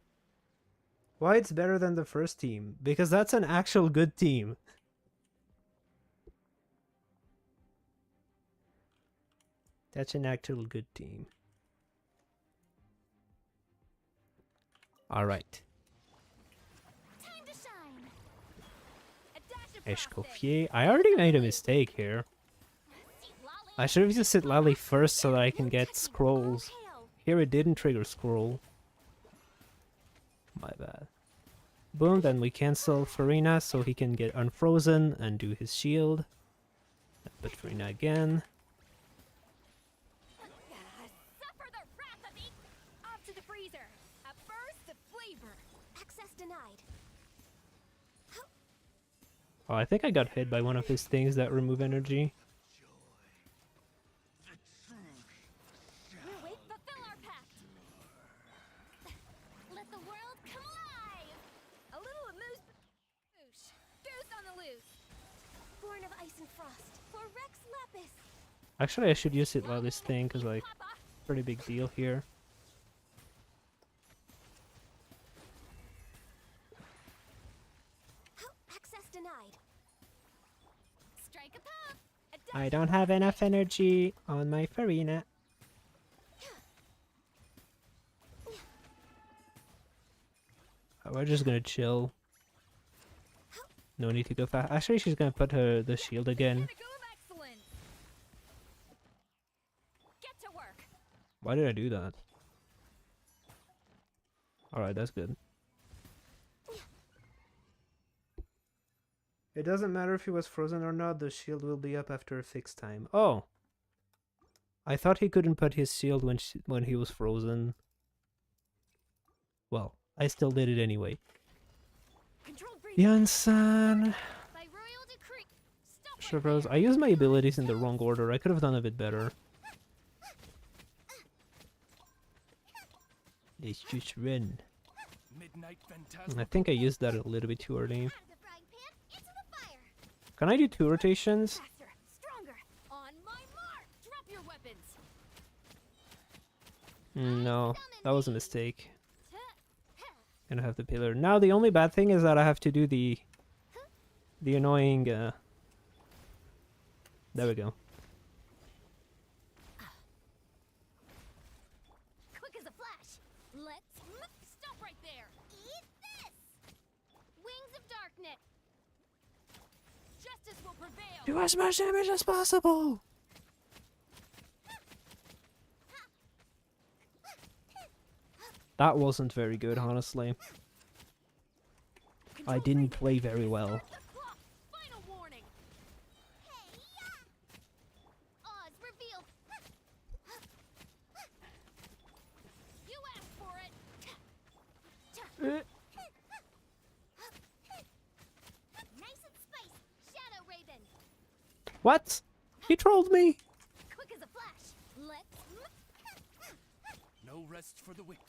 Why it's better than the first team? Because that's an actual good team. That's an actual good team. Alright. Time to shine. A dash of frosting. Escoffier. I already made a mistake here. See, Lolly. I should have used Lally first so that I can No get touching. scrolls. All hail. Here it didn't trigger scroll. My bad. Boom, then we cancel Farina so he can get unfrozen and do his shield. Put Farina again. Suffer the wrath of me. Off to the freezer. A burst of flavor. Access denied. Oh, I think I got hit by one of his things that remove energy. Wait, fulfill our pact. Let the world come alive. A little amuse. Goose on the loose. Born of ice and frost. For Rex Lapis. Actually, I should use Lalla's thing because, like, pretty big deal here. Access denied. Strike a pop. A dash I don't have enough energy on my Farina. We're just gonna chill. No need to go fast. Actually, she's gonna put the shield again. pinnacle of excellence. Get to work. Why did I do that? Alright, that's good. It doesn't matter if he was frozen or not, the shield will be up after a fixed time. Oh! I thought he couldn't put his shield when he was frozen. Well, I still did it anyway. Control breach. Yansan! By royal decree. Stop right Shavros, there. I used my abilities in the wrong order. I could have done a bit better. Let's just run. Midnight I Phantasm. think I used that a little bit too early. Out of the frying pan, into the fire. Can I do 2 rotations? Faster. Stronger. On my mark. Drop your weapons. No, that was a mistake. Gonna have the pillar. Now the only bad thing is that I have to do the annoying there we go. Quick as a flash. Stop right there. Eat this. Wings of darkness. Justice will prevail. Do as much damage as possible. That wasn't very good, honestly. I didn't play very well. The clock. Final warning. Hey, odds revealed. You asked for it. Nice and spicy. Shadow Raven. What? He trolled me. Quick as a flash. Let's. No rest for the wicked.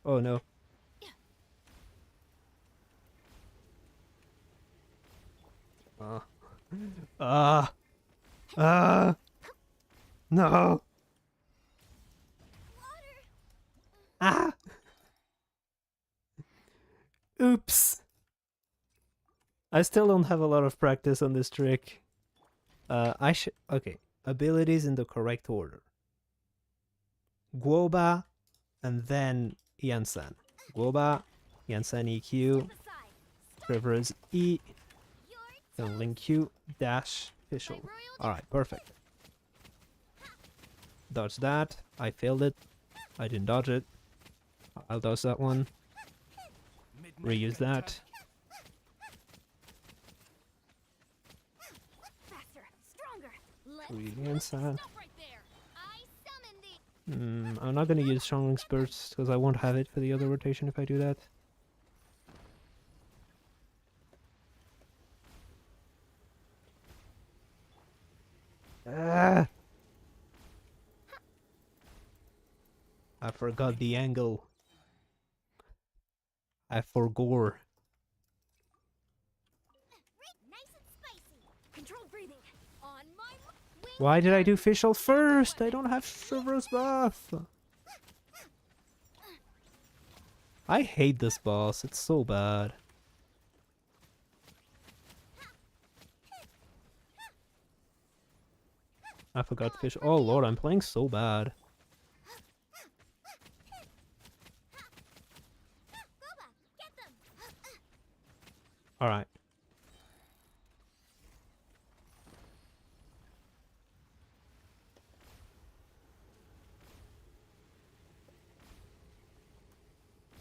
Oh no. No. Ah. Oops. I still don't have a lot of practice on this trick. I should. Okay. Abilities in the correct order. Guoba, and then Yansan. Guoba, Yansan EQ, Step aside. Rivers E, Your then Link Q, dash, official. royal Alright, perfect. Dodge that. I failed it. I didn't dodge it. I'll dodge that one. Midnight Reuse that. really sad. Stop right there. I summon the I'm not gonna use Strongling Spurts because I won't have it for the other rotation if I do that. Ah! I forgot the angle. I forgore. nice and spicy. Controlled breathing. On my wings. Why did I do Fischl first? I don't have Chivalrous buff. I hate this boss. It's so bad. I forgot fish. Oh lord, I'm playing so bad. Alright.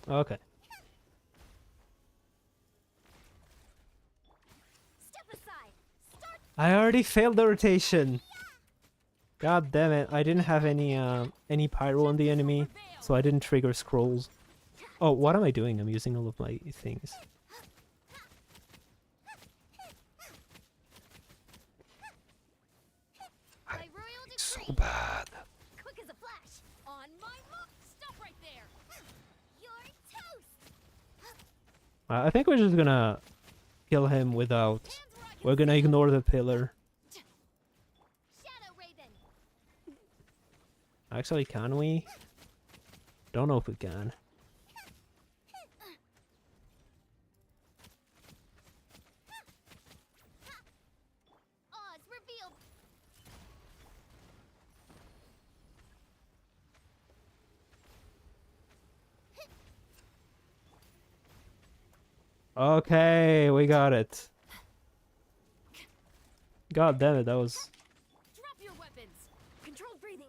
Okay. Step aside. Start. I already failed the rotation. God damn it. I didn't have any pyro on the enemy, so I didn't trigger scrolls. Oh, what am I doing? I'm using all of my things. By royal So decree. bad. Quick as a flash. On my mark. Stop right there. You're toast. I think we're just gonna kill him without... Hands where I can We're gonna ignore the pillar. Shadow Raven. Actually, can we? Don't know if we can. Oz revealed. Okay, we got it. God damn it, that was... Drop your weapons. Controlled breathing.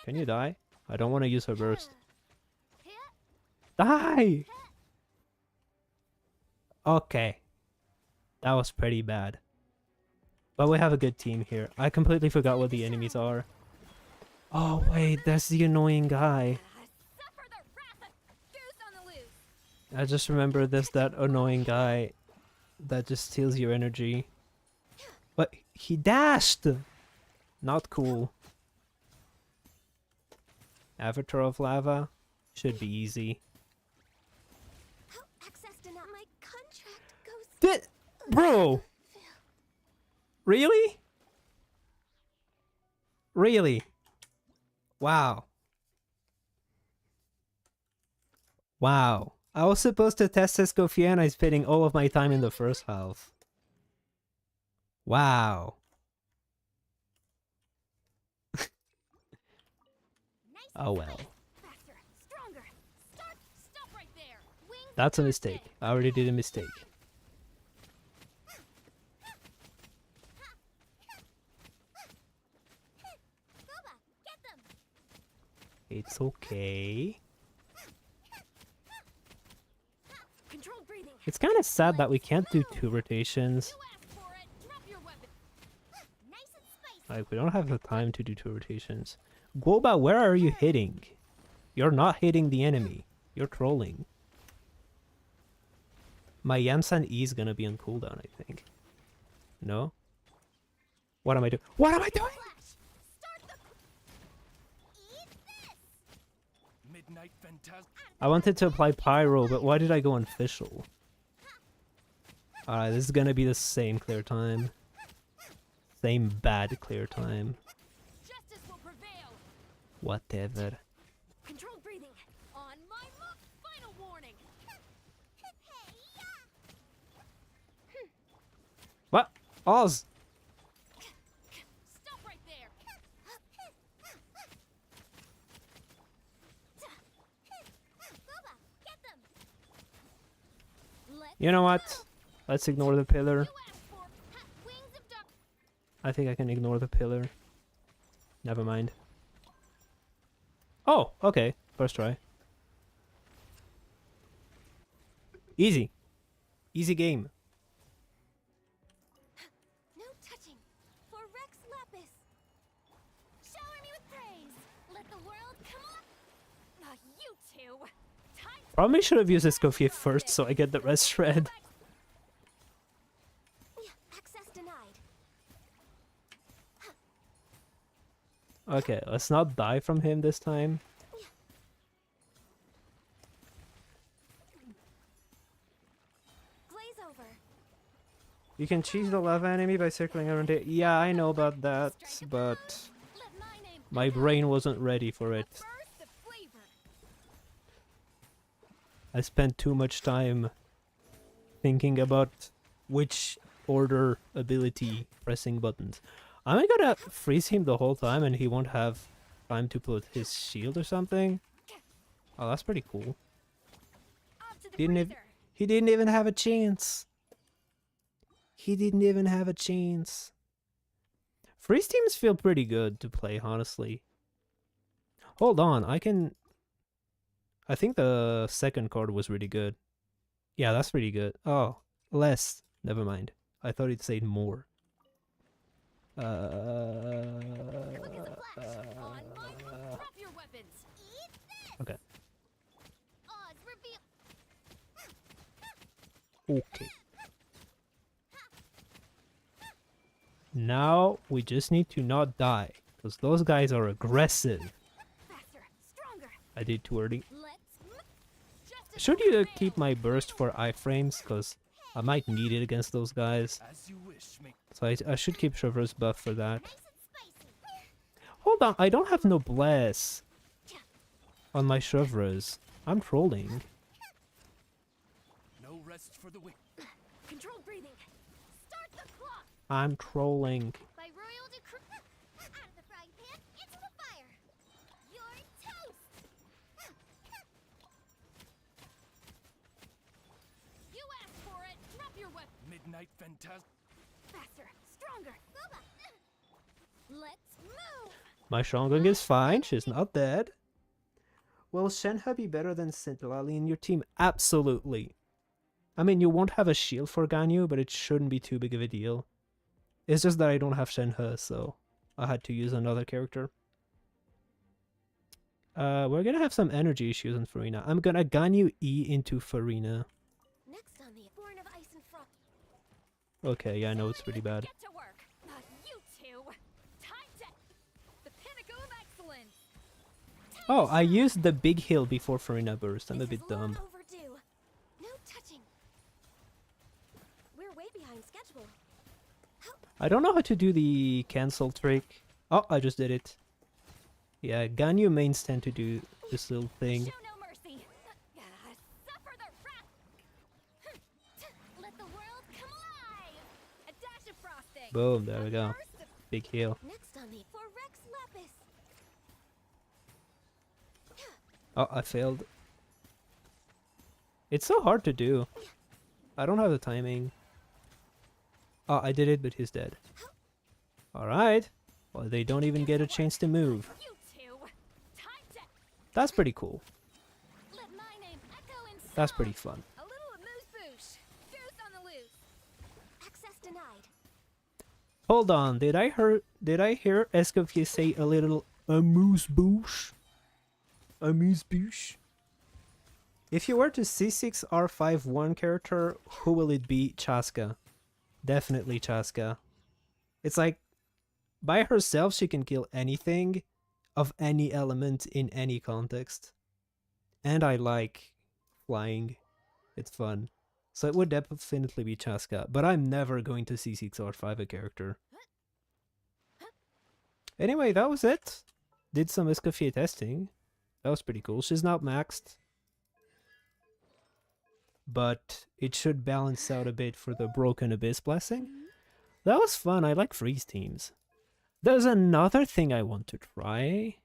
Can you die? I don't want to use her burst. Hit. Die! Okay. That was pretty bad. But we have a good team here. I completely forgot what the enemies are. Oh wait, that's the annoying guy. Suffer the wrath of Goose on the loose. I just remember there's that annoying guy that just steals your energy. But he dashed! Not cool. Avatar of Lava should be easy. Access denied. My contract goes. Did bro? Really? Really? Wow. Wow. I was supposed to test Escoffier and I'm spending all of my time in the first half. Wow. Nice Oh well. faster, stronger. Stop right there. Wings That's a are mistake. dead. I already did a mistake. Boba, get them. It's okay. Controlled breathing. It's kind of sad that we can't do 2 rotations. You asked for it. Drop your weapon. Nice and spicy. Like, we don't have the time to do 2 rotations. Guoba, where are you hitting? You're not hitting the enemy. You're trolling. My Yamsan E is gonna be on cooldown, I think. No? What am I doing? What am I doing? Flash. Start the. Eat this. Midnight Phantasm. I wanted to apply Pyro, but why did I go on Fischl? Alright, this is gonna be the same clear time. Same bad clear time. Justice will prevail. Whatever. Controlled breathing. On my mark. Final warning. What? Oz! Stop right there. Boba, get them. Let's You know what? Let's ignore the pillar. You asked for. Wings of duck. I think I can ignore the pillar. Never mind. Oh, okay. First try. Easy. Easy game. No touching. For Rex Lap Probably should have used Escoffier first so I get the rest red. Access denied. Okay, let's not die from him this time. Glaze over. You can cheese the lava enemy by circling around it. Yeah, I know about that, but Let my name my brain wasn't ready for it. Burst of flavor. I spent too much time thinking about which order ability pressing buttons. Am I gonna freeze him the whole time and he won't have time to put his shield or something? Oh, that's pretty cool. Up to the Didn't freezer. He didn't even have a chance. He didn't even have a chance. Freeze teams feel pretty good to play, honestly. Hold on, I think the second card was really good. Yeah, that's pretty good. Oh, less. Never mind. I thought it said more. Quick as a flash. On my mark, drop your weapons. eat this. Okay. Oz reveal. Okay. Now we just need to not die, because those guys are aggressive. Faster, stronger. I did too early. Just Should you keep my burst for iframes, because I might need it against those guys. As you wish, make So I should keep Trevor's buff for that. Nice and spicy. Hold on, I don't have noblesse on my Chevrers. I'm trolling. no rest for the wicked. controlled breathing. Start the clock. I'm trolling. By royal decree. Out of the frying pan into the fire. You're toast. You asked for it. Drop your weapon. Midnight phantasm. Faster, stronger. Let's move. My Shongung is fine, she's not dead. Will Shenhe be better than Centilali in your team? Absolutely. I mean, you won't have a shield for Ganyu, but it shouldn't be too big of a deal. It's just that I don't have Shenhe, so I had to use another character. We're gonna have some energy issues in Farina. I'm gonna Ganyu E into Farina. Next on the Born of Ice and Frost. Okay, yeah, I know it's pretty bad. Get to work. You two. Time to. The pinnacle of excellence. Oh, I used the big hill before Farina burst. I'm a This bit is long dumb. overdue. No touching. We're way behind schedule. I don't know how to do the cancel trick. Oh, I just did it. Yeah, Ganyu mains tend to do this little thing. Show no mercy. Suffer the wrath. Let the world come alive. A dash of frosting. Boom, there we A go. burst of Big heal. Next on the for Rex Lapis. Oh, I failed. It's so hard to do. I don't have the timing. Oh, I did it, but he's dead. Alright. Well, they don't even get a chance to move. you two. Time to. That's pretty cool. Let my name echo in That's song. pretty fun. A little amuse-bouche. Goose on the loose. Access denied. Hold on, did I hear Escoffier say a little amuse-bouche? Amuse-bouche? If you were to C6 R5 one character, who will it be? Chaska. Definitely Chaska. It's like, by herself she can kill anything of any element in any context. And I like flying. It's fun. So it would definitely be Chaska, but I'm never going to C6 R5 a character. Anyway, that was it. Did some Escoffier testing. That was pretty cool. She's not maxed, but it should balance out a bit for the Broken Abyss Blessing. That was fun. I like freeze teams. There's another thing I want to try,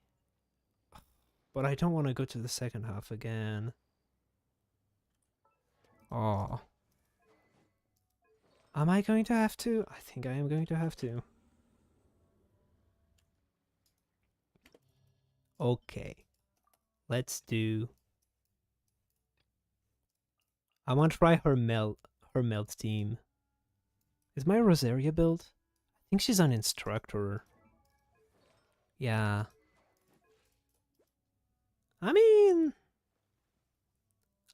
but I don't want to go to the second half again. Oh. Am I going to have to? I think I am going to have to. Okay. Let's do... I want to try her melt team. Is my Rosaria build? I think she's an instructor. Yeah. I mean...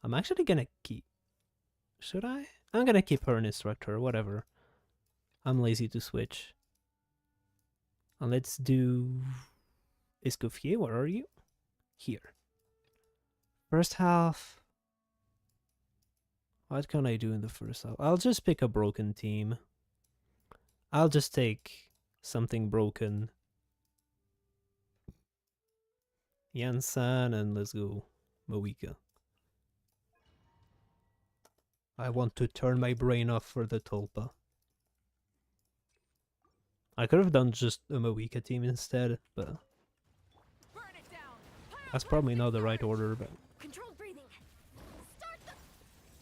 I'm actually gonna keep... Should I? I'm gonna keep her an instructor, whatever. I'm lazy to switch. And let's do... Escoffier, where are you? Here. First half... What can I do in the first half? I'll just pick a broken team. I'll just take something broken. Yansan, and let's go Moika. I want to turn my brain off for the Tulpa. I could have done just a Moika team instead, but that's probably not the right order, but... Controlled breathing. Start the...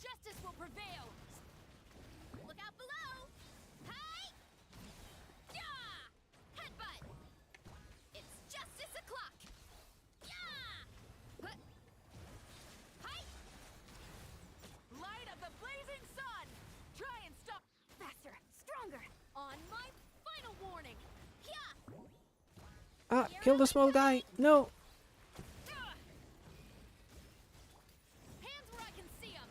Justice will prevail. Look out below. Hey! Yeah! Headbutt. It's justice o'clock. Yeah! Hey! Light of the blazing sun. Try and stop. Faster, stronger. On my final warning. Yeah! Ah, kill the small guy! No! Hands where I can see 'em.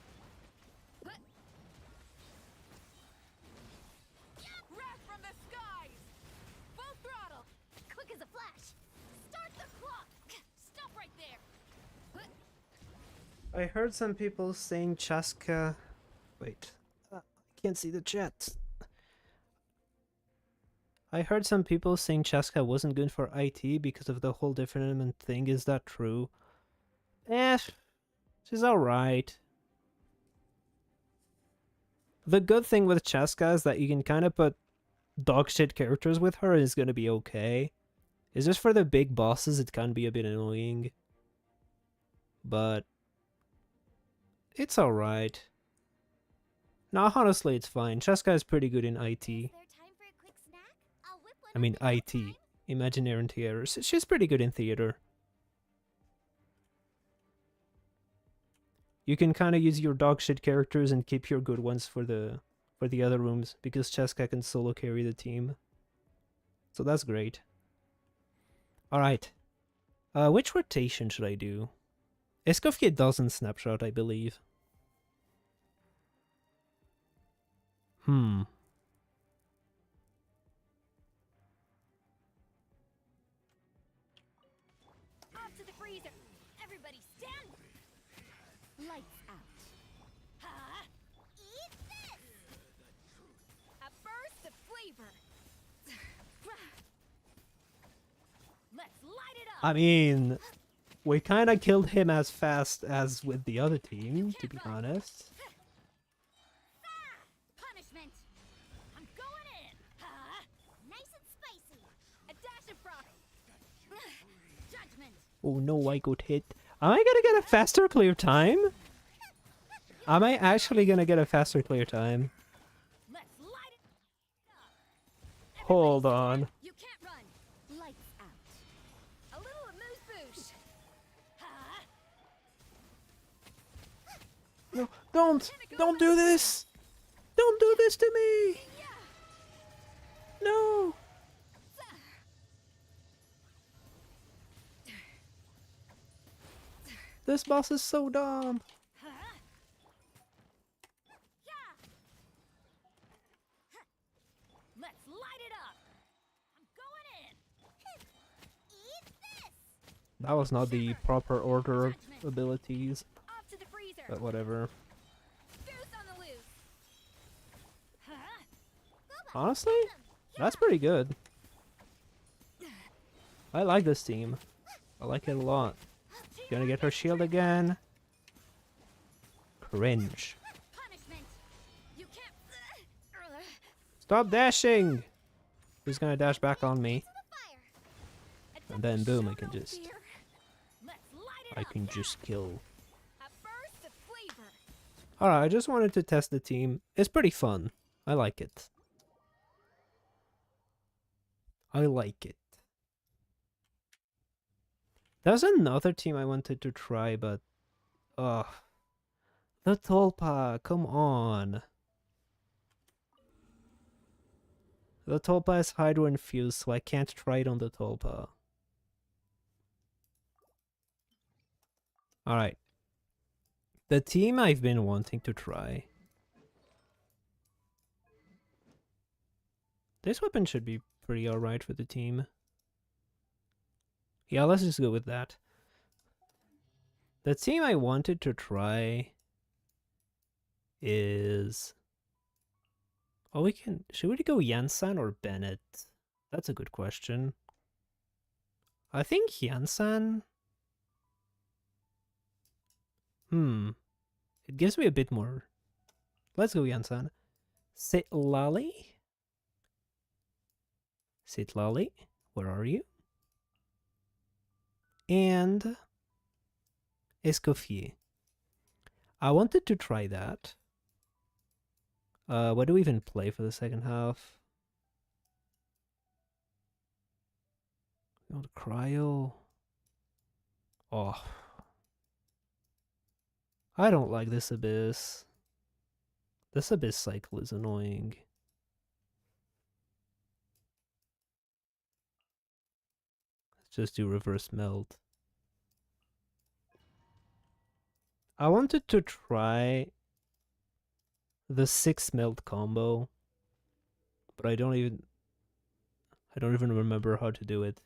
Wrath from the skies. Full throttle. Quick as a flash. Start the clock. Stop right there. I heard some people saying Chaska... Wait. I can't see the chat. I heard some people saying Chaska wasn't good for IT because of the whole different thing. Is that true? Eh, she's alright. The good thing with Chaska is that you can kind of put dogshit characters with her and it's gonna be okay. It's just for the big bosses it can be a bit annoying. But... it's alright. No, honestly it's fine. Chaska is pretty good in IT. I mean IT. Imaginary Theater. She's pretty good in theater. You can kind of use your dogshit characters and keep your good ones for the other rooms, because Cheska can solo carry the team. So that's great. Alright. Which rotation should I do? Escoffier doesn't snapshot, I believe. Off to the freezer. Everybody stand. Lights out. Huh? Eat this. A burst of flavor. Let's light it up. I mean, we kind of killed him as fast as with the other team, to be honest. Punishment. I'm going in. Huh? Nice and spicy. A dash of froth. Judgment. Oh no, I got hit. Am I gonna get a faster clear time? Am I actually gonna get a faster clear time? Let's light it up. Hold on. You can't run. Lights out. A little amuse-bouche. Huh? No, don't do this! Don't do this to me! No! This boss is so dumb. Let's light it up. I'm going in. Eat this. That was not the proper order of abilities, Off to the freezer. but whatever. Goose on the loose. Huh? Honestly, that's pretty good. I like this team. I like it a lot. Gonna get her shield again. Cringe. Punishment. You can't. Stop dashing! He's gonna dash back on me. And then boom, I can just... Let's light it I up. can just kill. A burst of flavor. Alright, I just wanted to test the team. It's pretty fun. I like it. I like it. There's another team I wanted to try, but... ugh. The Tulpa, come on. The Tulpa is Hydro infused, so I can't try it on the Tulpa. Alright. The team I've been wanting to try. This weapon should be pretty alright for the team. Yeah, let's just go with that. The team I wanted to try is... Oh, we can... Should we go Jansen or Bennett? That's a good question. I think Jansen... It gives me a bit more. Let's go Jansen. Sitlali? Sitlali, where are you? And Escoffier. I wanted to try that. What do we even play for the second half? Oh, the cryo. Oh. I don't like this abyss. This abyss cycle is annoying. Let's just do reverse melt. I wanted to try the 6 melt combo, but I don't even remember how to do it.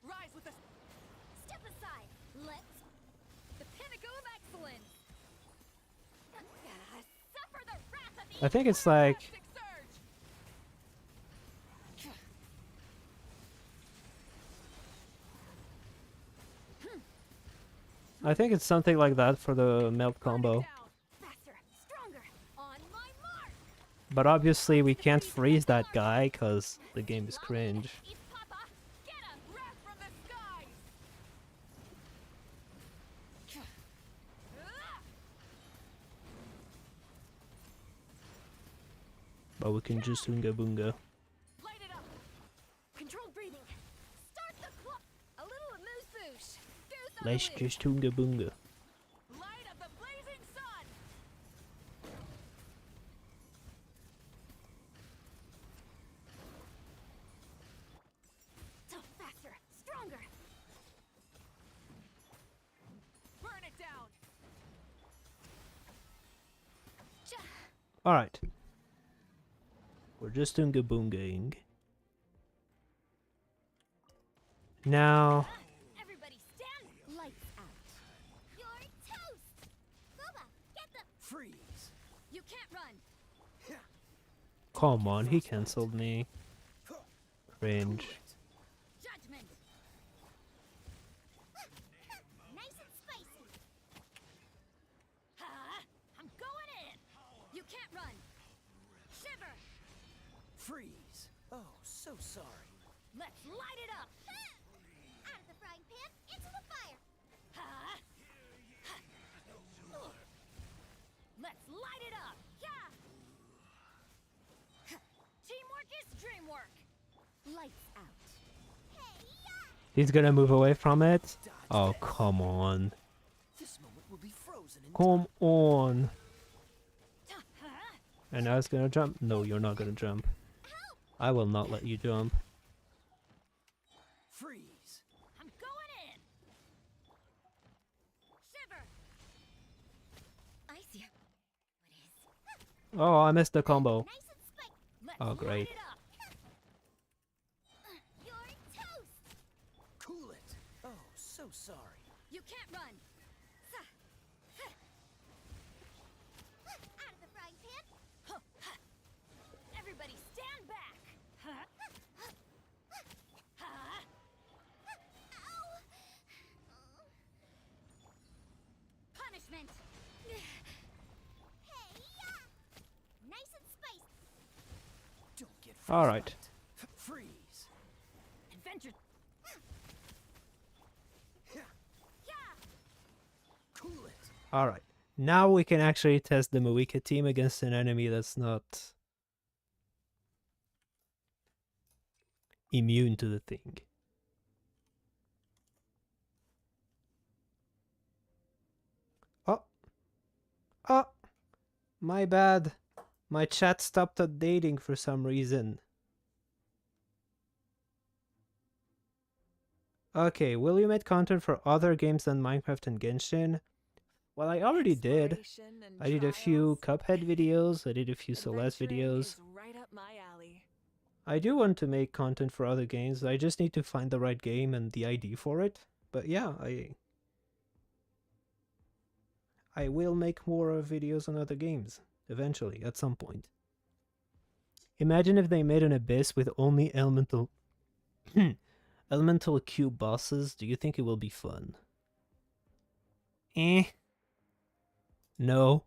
Rise with us. Step aside. Let's. The pinnacle of excellence. Suffer the wrath of the I think it's like elastic surge. I think it's something like that for the melt Burn it combo. down. Faster, stronger. On my mark. But obviously we can't freeze that guy because the game is cringe. Eat Papa. Get him. Wrath from the skies. But we can just Unga Boonga. Light it up. Controlled breathing. Start the clock. A little amuse-bouche. Do some Let's loop. just Unga Boonga. Light of the blazing sun. So faster, stronger. Burn it down. Alright. We're just Unga Boongaing. Now... Everybody stand. Lights out. You're toast! Booba, get the... Freeze! You can't run. Come on, he cancelled me. Cringe. Judgment. Nice and spicy. I'm going in. You can't run. Shiver. Freeze! Oh, so sorry. Let's light it up. Out of the frying pan, into the fire. Let's light it up. Yeah. Teamwork is dreamwork. Lights out. Hey, yeah! He's gonna move away from it? Oh, come on. This moment will be frozen in Come on. And now it's gonna jump? No, you're not gonna jump. I will not let you jump. freeze! I'm going in. Shiver. I see. What is? Oh, I missed the combo. Nice and spicy. Let's Oh, light great. it up. You're toast! Cool it! Oh, so sorry. You can't run. Out of the frying pan. Everybody stand back. Ow! Punishment. Hey, yeah! Nice and spicy. Don't get All right. Freeze! Adventure. Yeah. Yeah. Cool it! Alright. Now we can actually test the Moika team against an enemy that's not immune to the thing. Oh. Oh. My bad. My chat stopped updating for some reason. Okay, will you make content for other games than Minecraft and Genshin? Well, I already did. Exploration and I did a few trials. Cuphead videos, I did a few Celeste Adventuring videos. is right up my alley. I do want to make content for other games, I just need to find the right game and the ID for it. But yeah, I will make more videos on other games, eventually, at some point. Imagine if they made an Abyss with only elemental... elemental cube bosses, do you think it will be fun? Eh. No.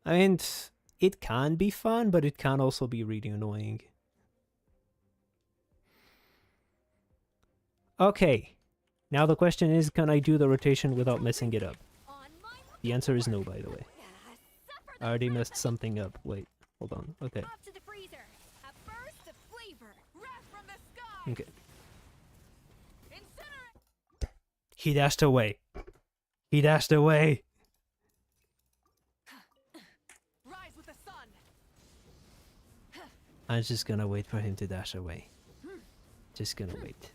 I mean, it can be fun, but it can also be really annoying. Okay. Now the question is, can I do the rotation without messing it up? The answer is no, by the way. I already messed something up. Wait, hold on. Okay. Up to the freezer. A burst of flavor. Wrath from the sky. Okay. Incinerate. He dashed away. He dashed away. Rise with the sun. I'm just gonna wait for him to dash away. Just gonna wait.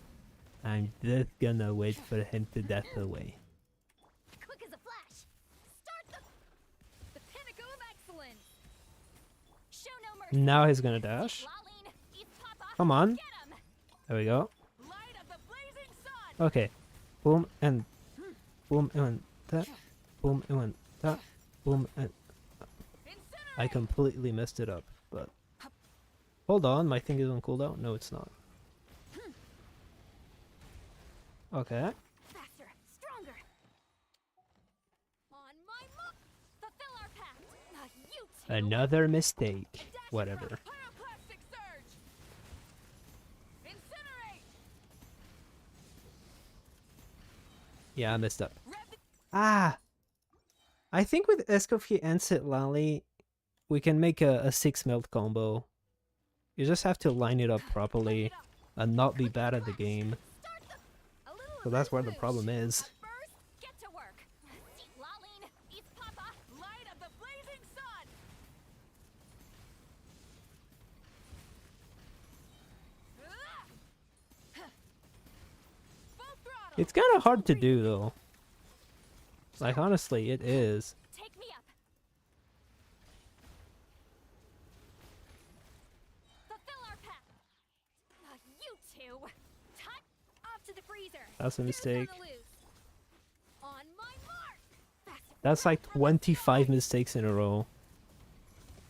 I'm just gonna wait for him to dash away. Quick as a flash. Start The pinnacle of excellence. Show no mercy. Now he's gonna dash. Lolene, eat Papa. Come on. Get him. There we go. Light of the blazing sun. Okay. Boom and that. Boom and that. Boom and I completely messed it up, but hold on, my thing is on cooldown. No, it's not. Okay. Faster, stronger. On my mark. Fulfill our pact. You two. Another mistake. Whatever. Pyroclastic surge. Incinerate. Yeah, I messed up. Rev the Ah! I think with Escoffier and Sitlali, we can make a 6 melt combo. You just have to line it up properly and not be bad at the game. A little So that's where the reverse problem boost. is. First, get to work. Lolene, eat Papa. light of the blazing sun. Full throttle. It's kind of hard to do though. Like honestly, it is. Take me up. Fulfill our pact. You two. Time. Off to the freezer. That's a Here's mistake. on the loose. On my mark. Faster. That's like 25 mistakes in a row.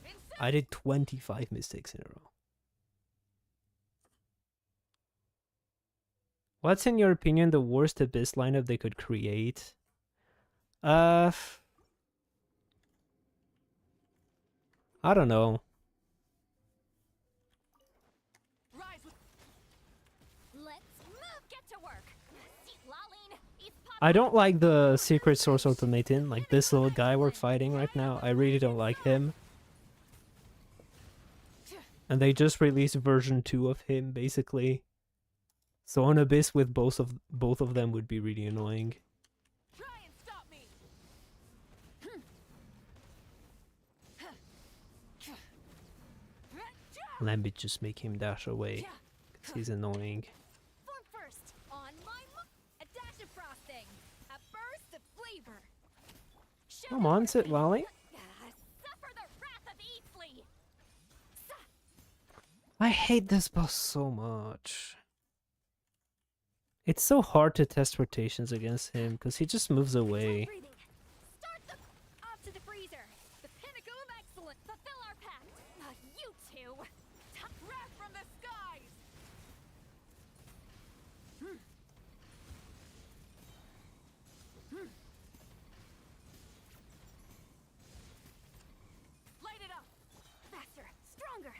Incinerate. I did 25 mistakes in a row. What's in your opinion the worst Abyss lineup they could create? I don't know. Rise with Let's move. Get to work. Lolene, eat Papa. I don't like the Secret Source Automaton, like this little guy we're fighting right now. I really don't like him. And they just released version 2 of him, basically. So an Abyss with both of them would be really annoying. try and stop me. Let me just make him dash away, 'cause he's annoying. Form first. On my mark. A dash of frosting. A burst of flavor. Show Come no on, mercy. Sitlali. Suffer the wrath of Easley. I hate this boss so much. It's so hard to test rotations against him, because he just moves away. Breathing. Start the off to the freezer. The pinnacle of excellence. Fulfill our pact. You two. Wrath from the skies. Light it up. Faster. Stronger.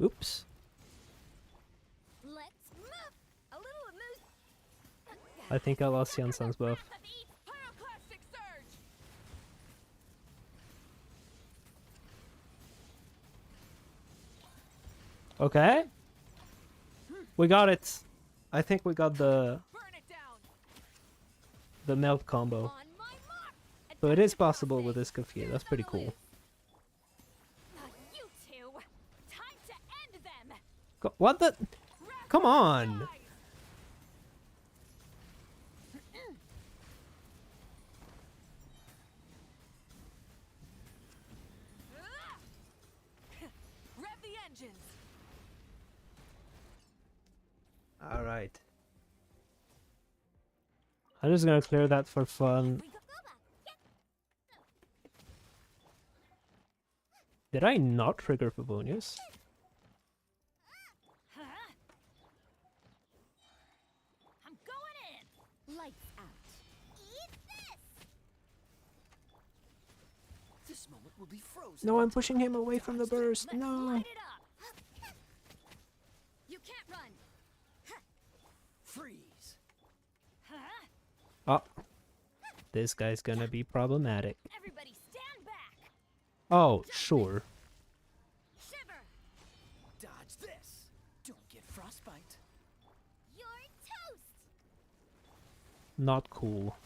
Oops. Let's move. A little amuse. I think I lost Yansan's buff. Wrath of East. Pyroclastic surge. Okay. We got it. I think we got the Burn it down. melt combo. On my mark. A So it dash is of possible frosting. with this Escoffier. Here's That's on pretty the cool. loose. You two. Time to end them. What the? Wrath Come on! Rev the engines. Alright. I'm just gonna clear that for fun. Did I not trigger Pavonius? I'm going in. Lights out. Eat this! This moment will be frozen. No, I'm pushing him away from the burst. Let's No. light it up. You can't run. Freeze. Oh. This guy's gonna be problematic. Everybody stand back. Oh, sure. Shiver. Dodge this. Don't get frostbite. You're toast! Not cool.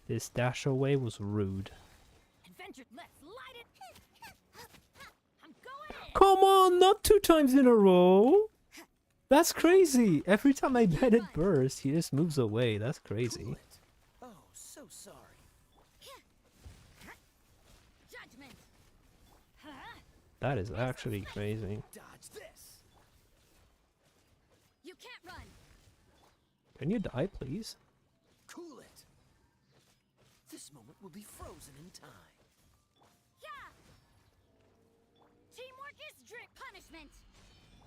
This dash away was rude. Adventure. Let's light it. I'm going in. Come on, not 2 times in a row! That's crazy! Every time I bet it burst, he just moves away. That's crazy. Cool it. Oh, so sorry. Judgment. That is actually crazy. Dodge this. You can't run. Can you die, please? Cool it. This moment will be frozen in time. Yeah. Teamwork is drip punishment.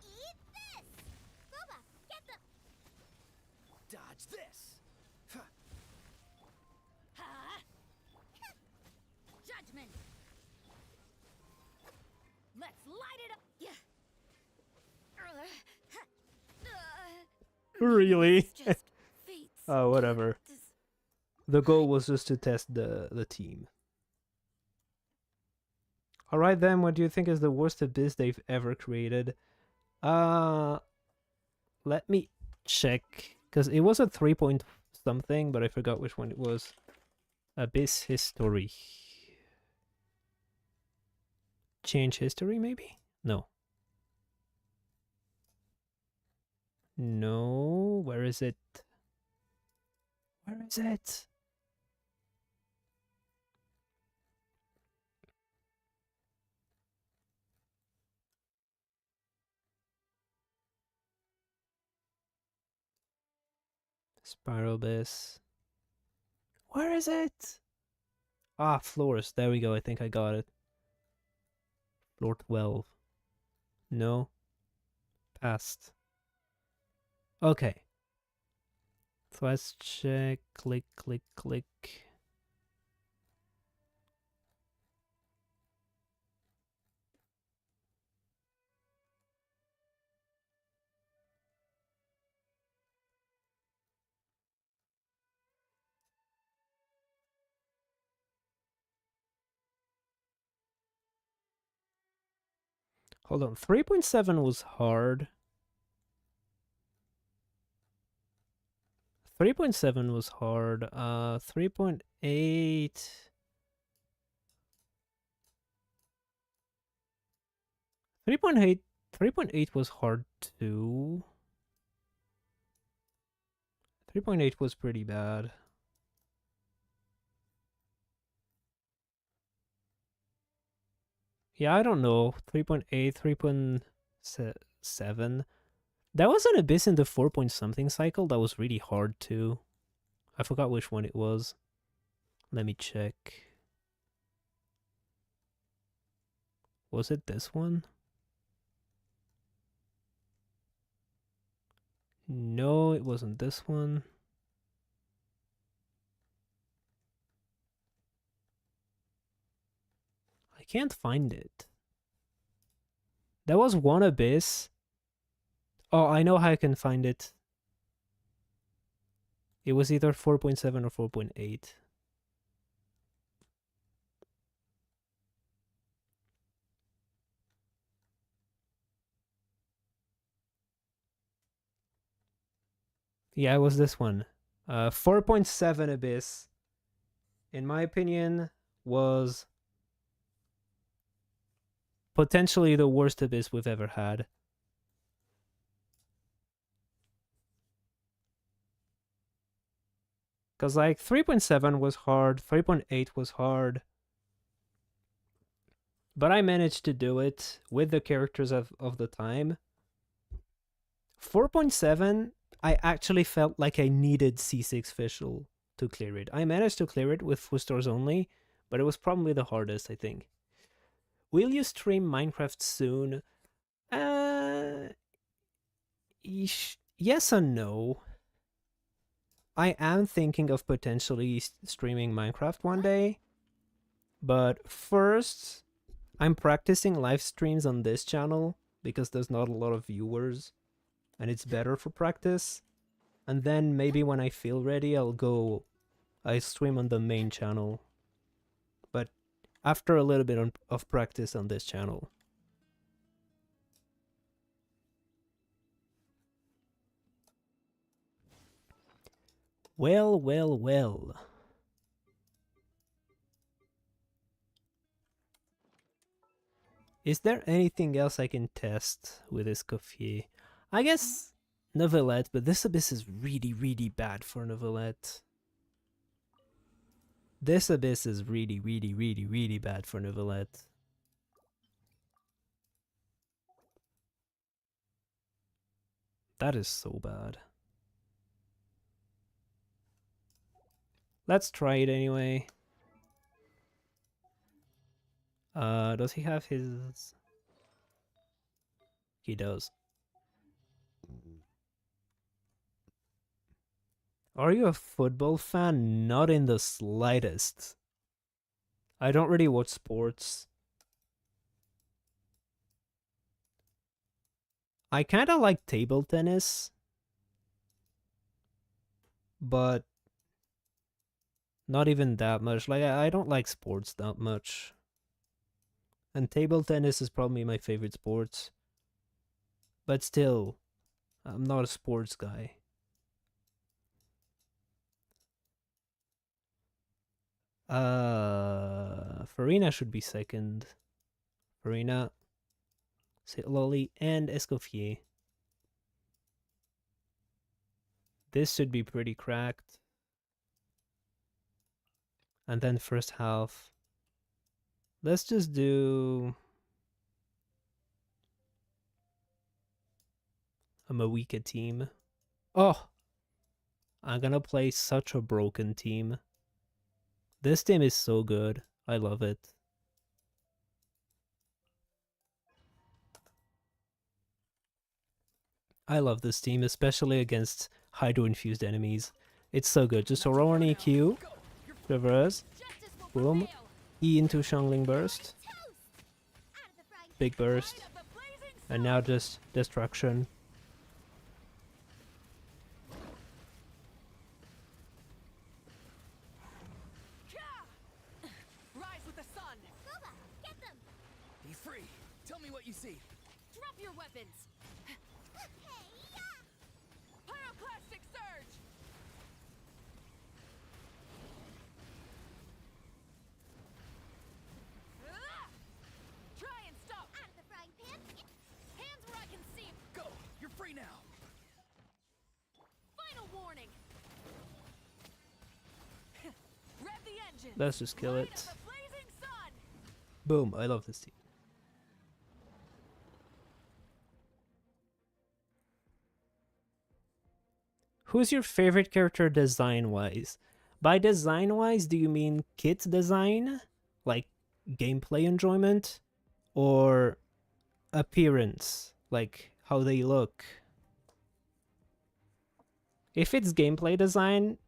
Eat this! Boba, get the... Dodge this. Huh. Huh? Judgment. Let's light it up. Yeah. Really? Just fates. Oh, whatever. The goal was just to test the team. Alright then, what do you think is the worst abyss they've ever created? Let me check. Because it was a 3 point something, but I forgot which one it was. Abyss history. Change history, maybe? No. No, where is it? Where is it? Spiral Abyss. Where is it? Ah, floors. There we go. I think I got it. Floor 12. No. Past. Okay. So let's check. Click, click, click. Hold on. 3.7 was hard. 3.7 was hard. 3.8. 3.8. 3.8 was hard too. 3.8 was pretty bad. Yeah, I don't know. 3.8, 3.7. That was an abyss in the 4 point something cycle that was really hard too. I forgot which one it was. Let me check. Was it this one? No, it wasn't this one. I can't find it. There was one abyss. Oh, I know how I can find it. It was either 4.7 or 4.8. Yeah, it was this one. 4.7 abyss, in my opinion, was potentially the worst abyss we've ever had. Because like 3.7 was hard, 3.8 was hard. But I managed to do it with the characters of the time. 4.7, I actually felt like I needed C6 Official to clear it. I managed to clear it with Foosters only, but it was probably the hardest, I think. Will you stream Minecraft soon? Yes and no. I am thinking of potentially streaming Minecraft one day, but first, I'm practicing live streams on this channel because there's not a lot of viewers and it's better for practice. And then maybe when I feel ready, I stream on the main channel. But after a little bit of practice on this channel. Well, well, well. Is there anything else I can test with Escoffier? I guess Novelette, but this Abyss is really, really bad for Novelette. This Abyss is really, really, really, really bad for Novelette. That is so bad. Let's try it anyway. Does he have his... He does. Are you a football fan? Not in the slightest. I don't really watch sports. I kinda like table tennis. But not even that much. Like, I don't like sports that much. And table tennis is probably my favorite sport. But still, I'm not a sports guy. Farina should be second. Farina, Lolly, and Escoffier. This should be pretty cracked. And then first half. Let's just do a Mawika team. Oh! I'm gonna play such a broken team. This team is so good. I love it. I love this team, especially against Hydro-infused enemies. It's so good. Just Ororon EQ, reverse, boom, E into Shangling Burst, big burst, and now just destruction. Rise with the sun. Boba, get them! Be free. Tell me what you see. Drop your weapons. Hey-ya! Pyroclastic surge. Ah! Try and stop. Out of the frying pan. Hands where I can see 'em. Go. You're free now. Final warning. Rev the engine. Let's just kill Light it. up the blazing sun. Boom, I love this team. Who's your favorite character design-wise? By design-wise, do you mean kit design? Like gameplay enjoyment? Or appearance? Like how they look? If it's gameplay design,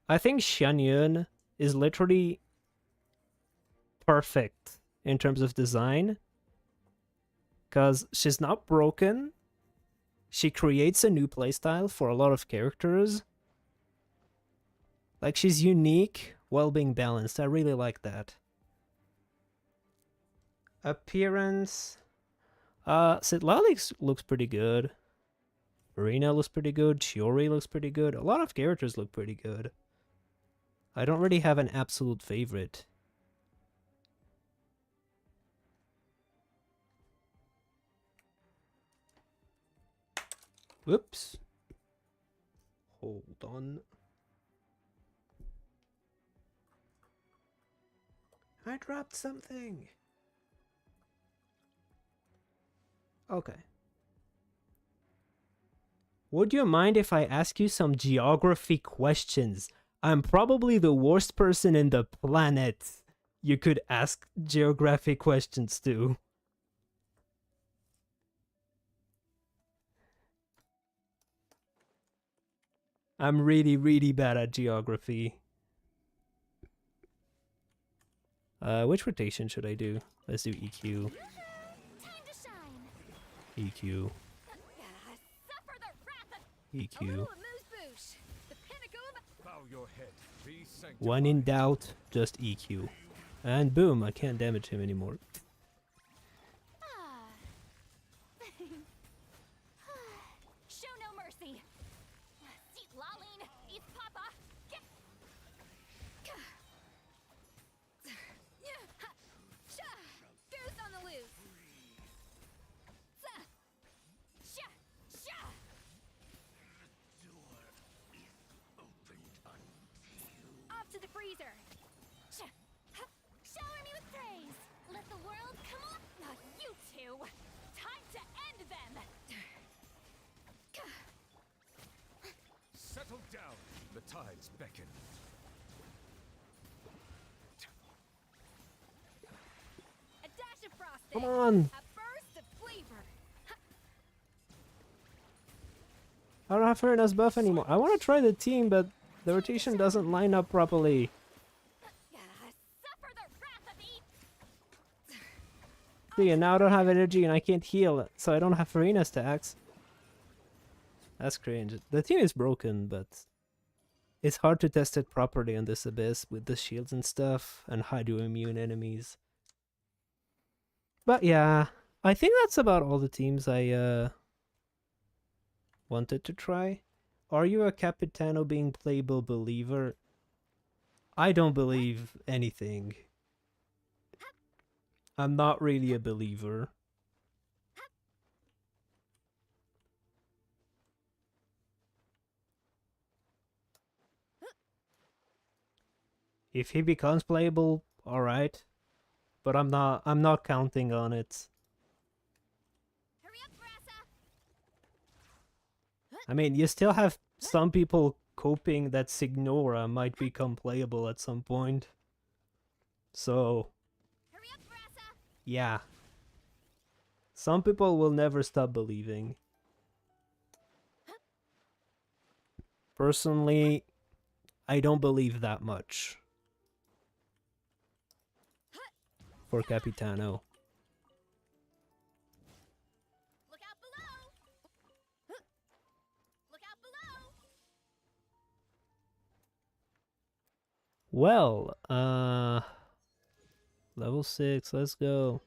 I think Xianyun is literally perfect in terms of design. Because she's not broken. She creates a new playstyle for a lot of characters. Like, she's unique while being balanced. I really like that. Appearance. Sitlali looks pretty good. Marina looks pretty good. Chiori looks pretty good. A lot of characters look pretty good. I don't really have an absolute favorite. Whoops. Hold on. I dropped something. Okay. Would you mind if I ask you some geography questions? I'm probably the worst person in the planet you could ask geography questions to. I'm really, really bad at geography. Which rotation should I do? Let's do EQ. Time to shine. EQ. Suffer the wrath of A EQ. little amuse-bouche. The pinnacle of Bow your head. Be sanctified. When in doubt, just EQ. And boom, I can't damage him anymore. ah. show no mercy. Seat lolling. Eat papa. Get Goose on the loose. sha sha. Off to the freezer. Sha. Shower me with praise. Let the world come on. Not you two. Time to end them. Settle down. The tides beckon. A dash of frosting. Come on! A burst of flavor. I don't have Farina's buff anymore. I want to try the team, but the rotation doesn't line up properly. Suffer the wrath of eat. See, and now I don't have energy and I can't heal, so I don't have Farina's stacks. That's cringe. The team is broken, but it's hard to test it properly on this abyss with the shields and stuff and hydro-immune enemies. But yeah, I think that's about all the teams I wanted to try. Are you a Capitano being playable believer? I don't believe anything. I'm not really a believer. If he becomes playable, alright. But I'm not counting on it. Hurry up, Brassa. I mean, you still have some people coping that Signora might become playable at some point. So, Hurry up, Brassa. yeah. Some people will never stop believing. Personally, I don't believe that much. For Capitano. Look out below. Look out below. Well, level 6, let's go.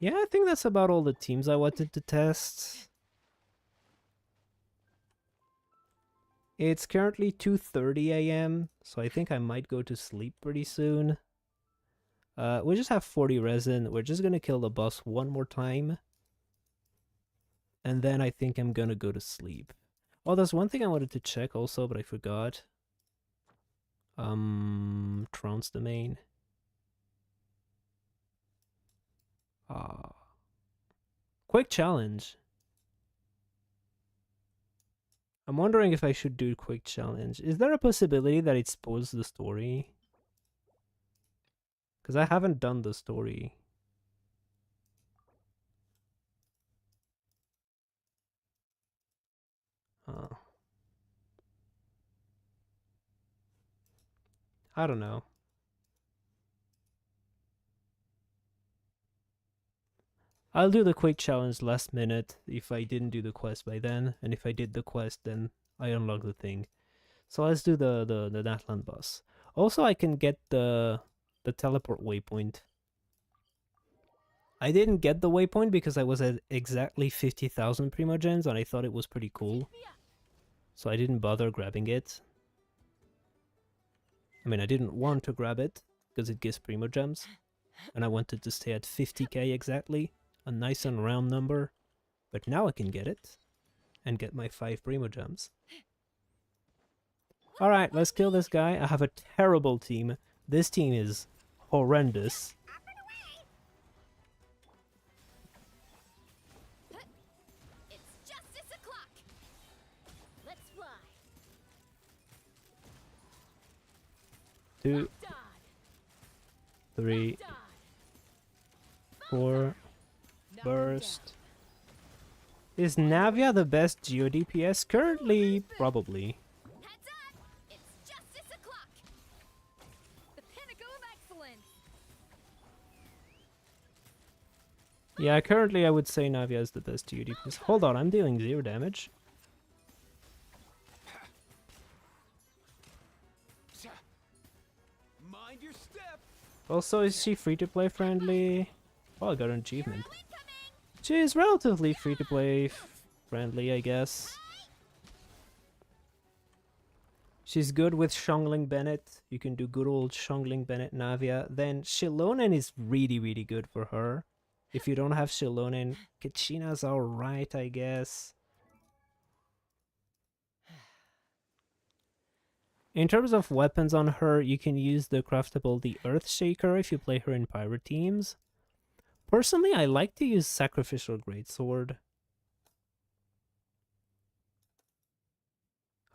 Yeah, I think that's about all the teams I wanted to test. It's currently 2:30 a.m., so I think I might go to sleep pretty soon. We just have 40 resin. We're just gonna kill the boss one more time. And then I think I'm gonna go to sleep. Oh, there's one thing I wanted to check also, but I forgot. Trance domain. Quick challenge. I'm wondering if I should do quick challenge. Is there a possibility that it spoils the story? Because I haven't done the story. I don't know. I'll do the quick challenge last minute if I didn't do the quest by then, and if I did the quest, then I unlock the thing. So let's do the Natlan boss. Also, I can get the teleport waypoint. I didn't get the waypoint because I was at exactly 50,000 Primogems, and I thought it was pretty cool. So I didn't bother grabbing it. I mean, I didn't want to grab it because it gives Primogems, and I wanted to stay at 50k exactly. A nice and round number, but now I can get it and get my 5 Primogems. Alright, let's kill this guy. I have a terrible team. This team is horrendous. It's justice o'clock. Let's fly. 2, Dod. 3, Dod. 4, Knock 'em burst. Is Navia the best Geo DPS? Currently, probably. down. Heads up. It's justice o'clock. The pinnacle of excellence. Yeah, currently I would say Navia is the best Geo DPS. Hold on, I'm dealing 0 damage. Mind your step. Also, is she free-to-play friendly? Oh, I got an achievement. Incoming. She is relatively free-to-play friendly, I guess. She's good with Shongling Bennett. You can do good old Shongling Bennett Navia. Then Shilonen is really, really good for her. If you don't have Shilonen, Kachina's alright, I guess. In terms of weapons on her, you can use the craftable the Earth Shaker if you play her in pirate teams. Personally, I like to use Sacrificial Greatsword.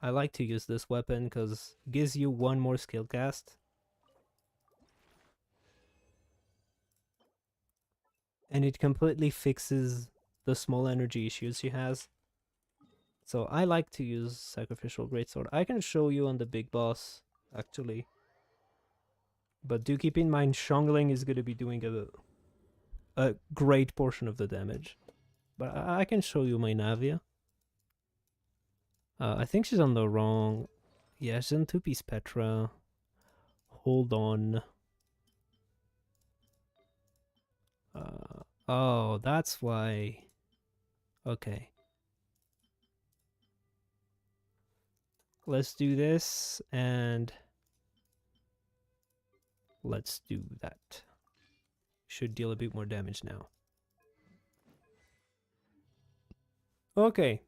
I like to use this weapon because it gives you one more skill cast. And it completely fixes the small energy issues she has. So I like to use Sacrificial Greatsword. I can show you on the big boss, actually. But do keep in mind, Shongling is going to be doing a great portion of the damage. But I can show you my Navia. I think she's on the wrong... Yeah, she's on 2-piece Petra. Hold on. Oh, that's why... Okay. Let's do this, and... let's do that. Should deal a bit more damage now. Okay.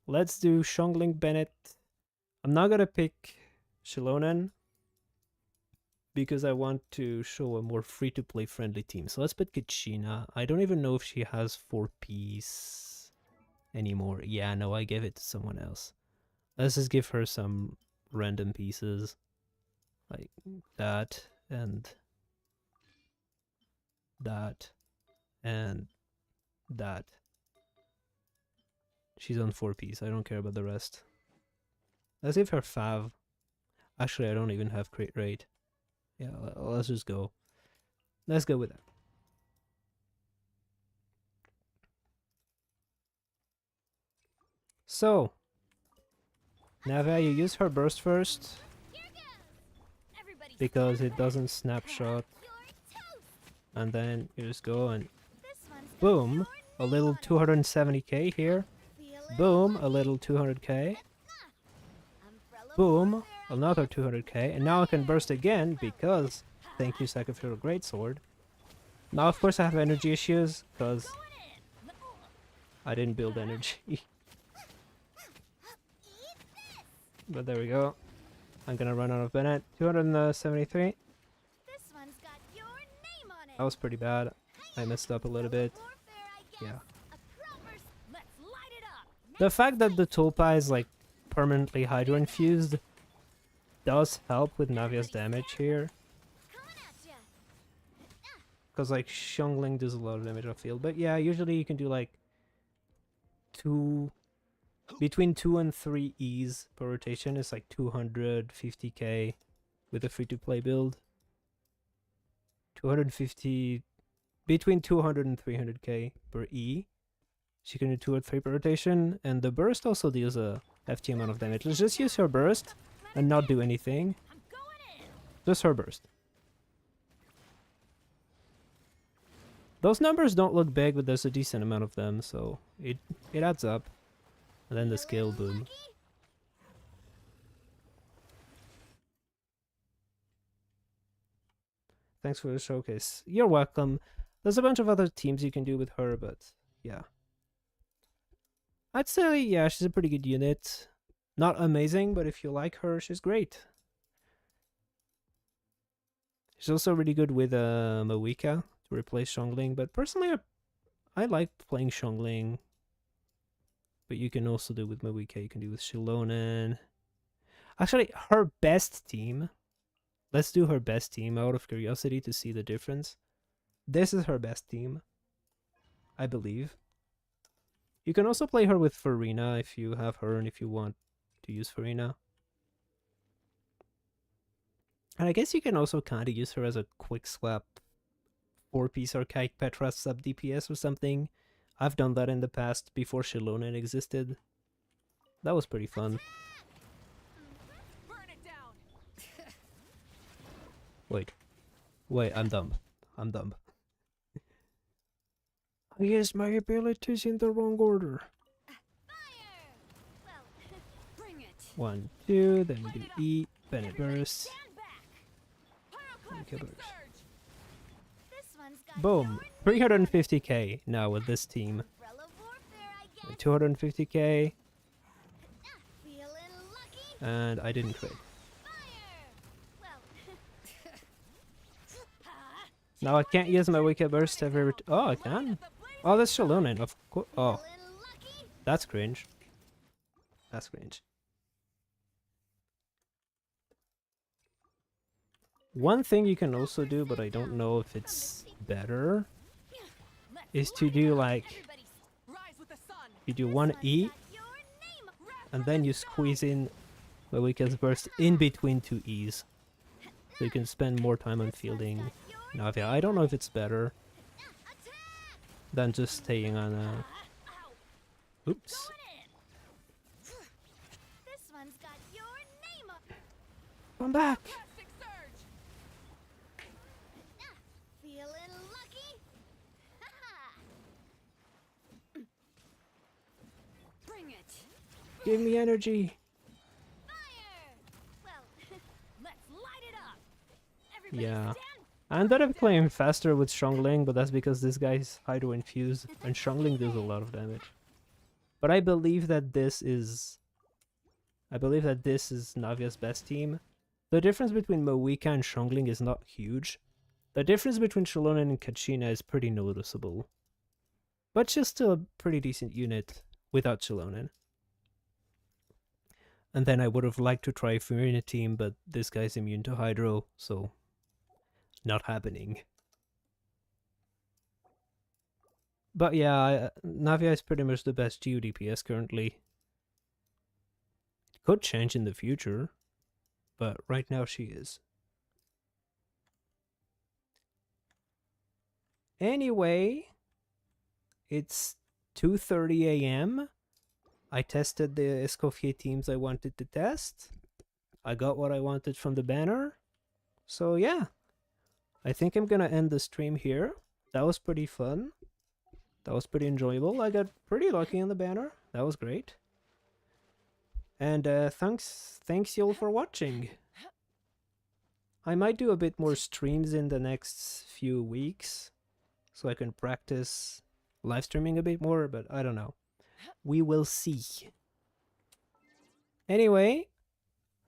Let's do Shongling Bennett. I'm not gonna pick Shilonen because I want to show a more free-to-play friendly team. So let's put Kachina. I don't even know if she has 4-piece anymore. Yeah, no, I gave it to someone else. Let's just give her some random pieces. Like that, and that, and that. She's on 4-piece. I don't care about the rest. Let's give her Fav. Actually, I don't even have crit rate. Yeah, let's just go. Let's go with that. So, Navia, you use her burst first Here goes. Everybody because stand it back. doesn't snapshot, You're toast. and then you just go and This one's got boom, your a little name on it. 270k here. Feel it? Boom, a little 200k. Umbrella Boom, warfare, I another guess. 200k, and now I can burst again because thank you, Sacrificial Greatsword. Now, of course, I have energy issues because Going in. I didn't build energy. Eat this. But there we go. I'm gonna run out of Bennett. 273. This one's got your name on it. That was pretty bad. I messed up a little bit. Warfare, I guess. Yeah. A proper let's light it up. The fact that the Tulpa is like permanently Hydro infused does help with Navia's damage here. Coming at ya. Because like Shongling does a lot of damage on field. But yeah, usually you can do like between 2 and 3 E's per rotation. It's like 250k with a free-to-play build. 250, between 200 and 300k per E. She can do 2 or 3 per rotation, and the burst also deals a hefty amount of damage. Let's just use her burst and not do anything. I'm going in. Just her burst. Those numbers don't look big, but there's a decent amount of them, so it adds up. And then the skill boom. Thanks for the showcase. You're welcome. There's a bunch of other teams you can do with her, but yeah. I'd say, yeah, she's a pretty good unit. Not amazing, but if you like her, she's great. She's also really good with Mawika to replace Xiongling, but personally I like playing Xiongling. But you can also do with Mawika, you can do with Shilonen. Actually, her best team. Let's do her best team out of curiosity to see the difference. This is her best team, I believe. You can also play her with Farina if you have her and if you want to use Farina. And I guess you can also kind of use her as a quick swap 4-piece Archaic Petra sub DPS or something. I've done that in the past before Shilonen existed. That was pretty fun. Burn it down. Wait, I'm dumb. I used my abilities in the wrong order. Fire! Well, bring it. 1, 2, then we do E, Bennett Burst. Stand back. Okay, Pyroclastic burst. surge. This one's got Boom! 350k now with this team. umbrella warfare, I guess. 250k, Feeling lucky. and I didn't crit. Fire! Well, Now I can't use my Wicked Burst every... Oh, I can? Oh, that's Shilonen, of course. Oh, feeling lucky. that's cringe. That's cringe. One thing you can also do, but I don't know if it's better, is to do like... Rise with the sun. You do one E, Got your name. and then you squeeze in the Wicked Burst in between 2 E's. So you can spend more time on fielding Navia. I don't know if it's better than just staying on a... Oops. This one's got your name up. Come back! Plastic surge. Feeling lucky. Bring it. Give me energy! Fire! Well, let's light it up. Everybody Yeah. stand. I ended up playing faster with Xiongling, but that's because this guy's Hydro Infused, and Xiongling does a lot of damage. But I believe that this is... Navia's best team. The difference between Mawika and Xiongling is not huge. The difference between Shilonen and Kachina is pretty noticeable. But she's still a pretty decent unit without Shilonen. And then I would have liked to try Furina team, but this guy's immune to Hydro, so... not happening. But yeah, Navia is pretty much the best GU DPS currently. It could change in the future, but right now she is. Anyway, it's 2:30 a.m. I tested the Escoffier teams I wanted to test. I got what I wanted from the banner. So yeah. I think I'm gonna end the stream here. That was pretty fun. That was pretty enjoyable. I got pretty lucky on the banner. That was great. And thanks y'all for watching. I might do a bit more streams in the next few weeks, so I can practice live streaming a bit more, but I don't know. We will see. Anyway,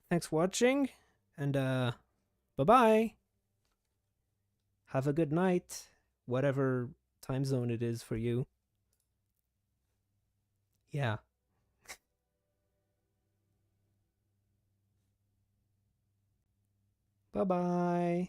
thanks for watching, and bye-bye. Have a good night, whatever time zone it is for you. Yeah. Bye-bye.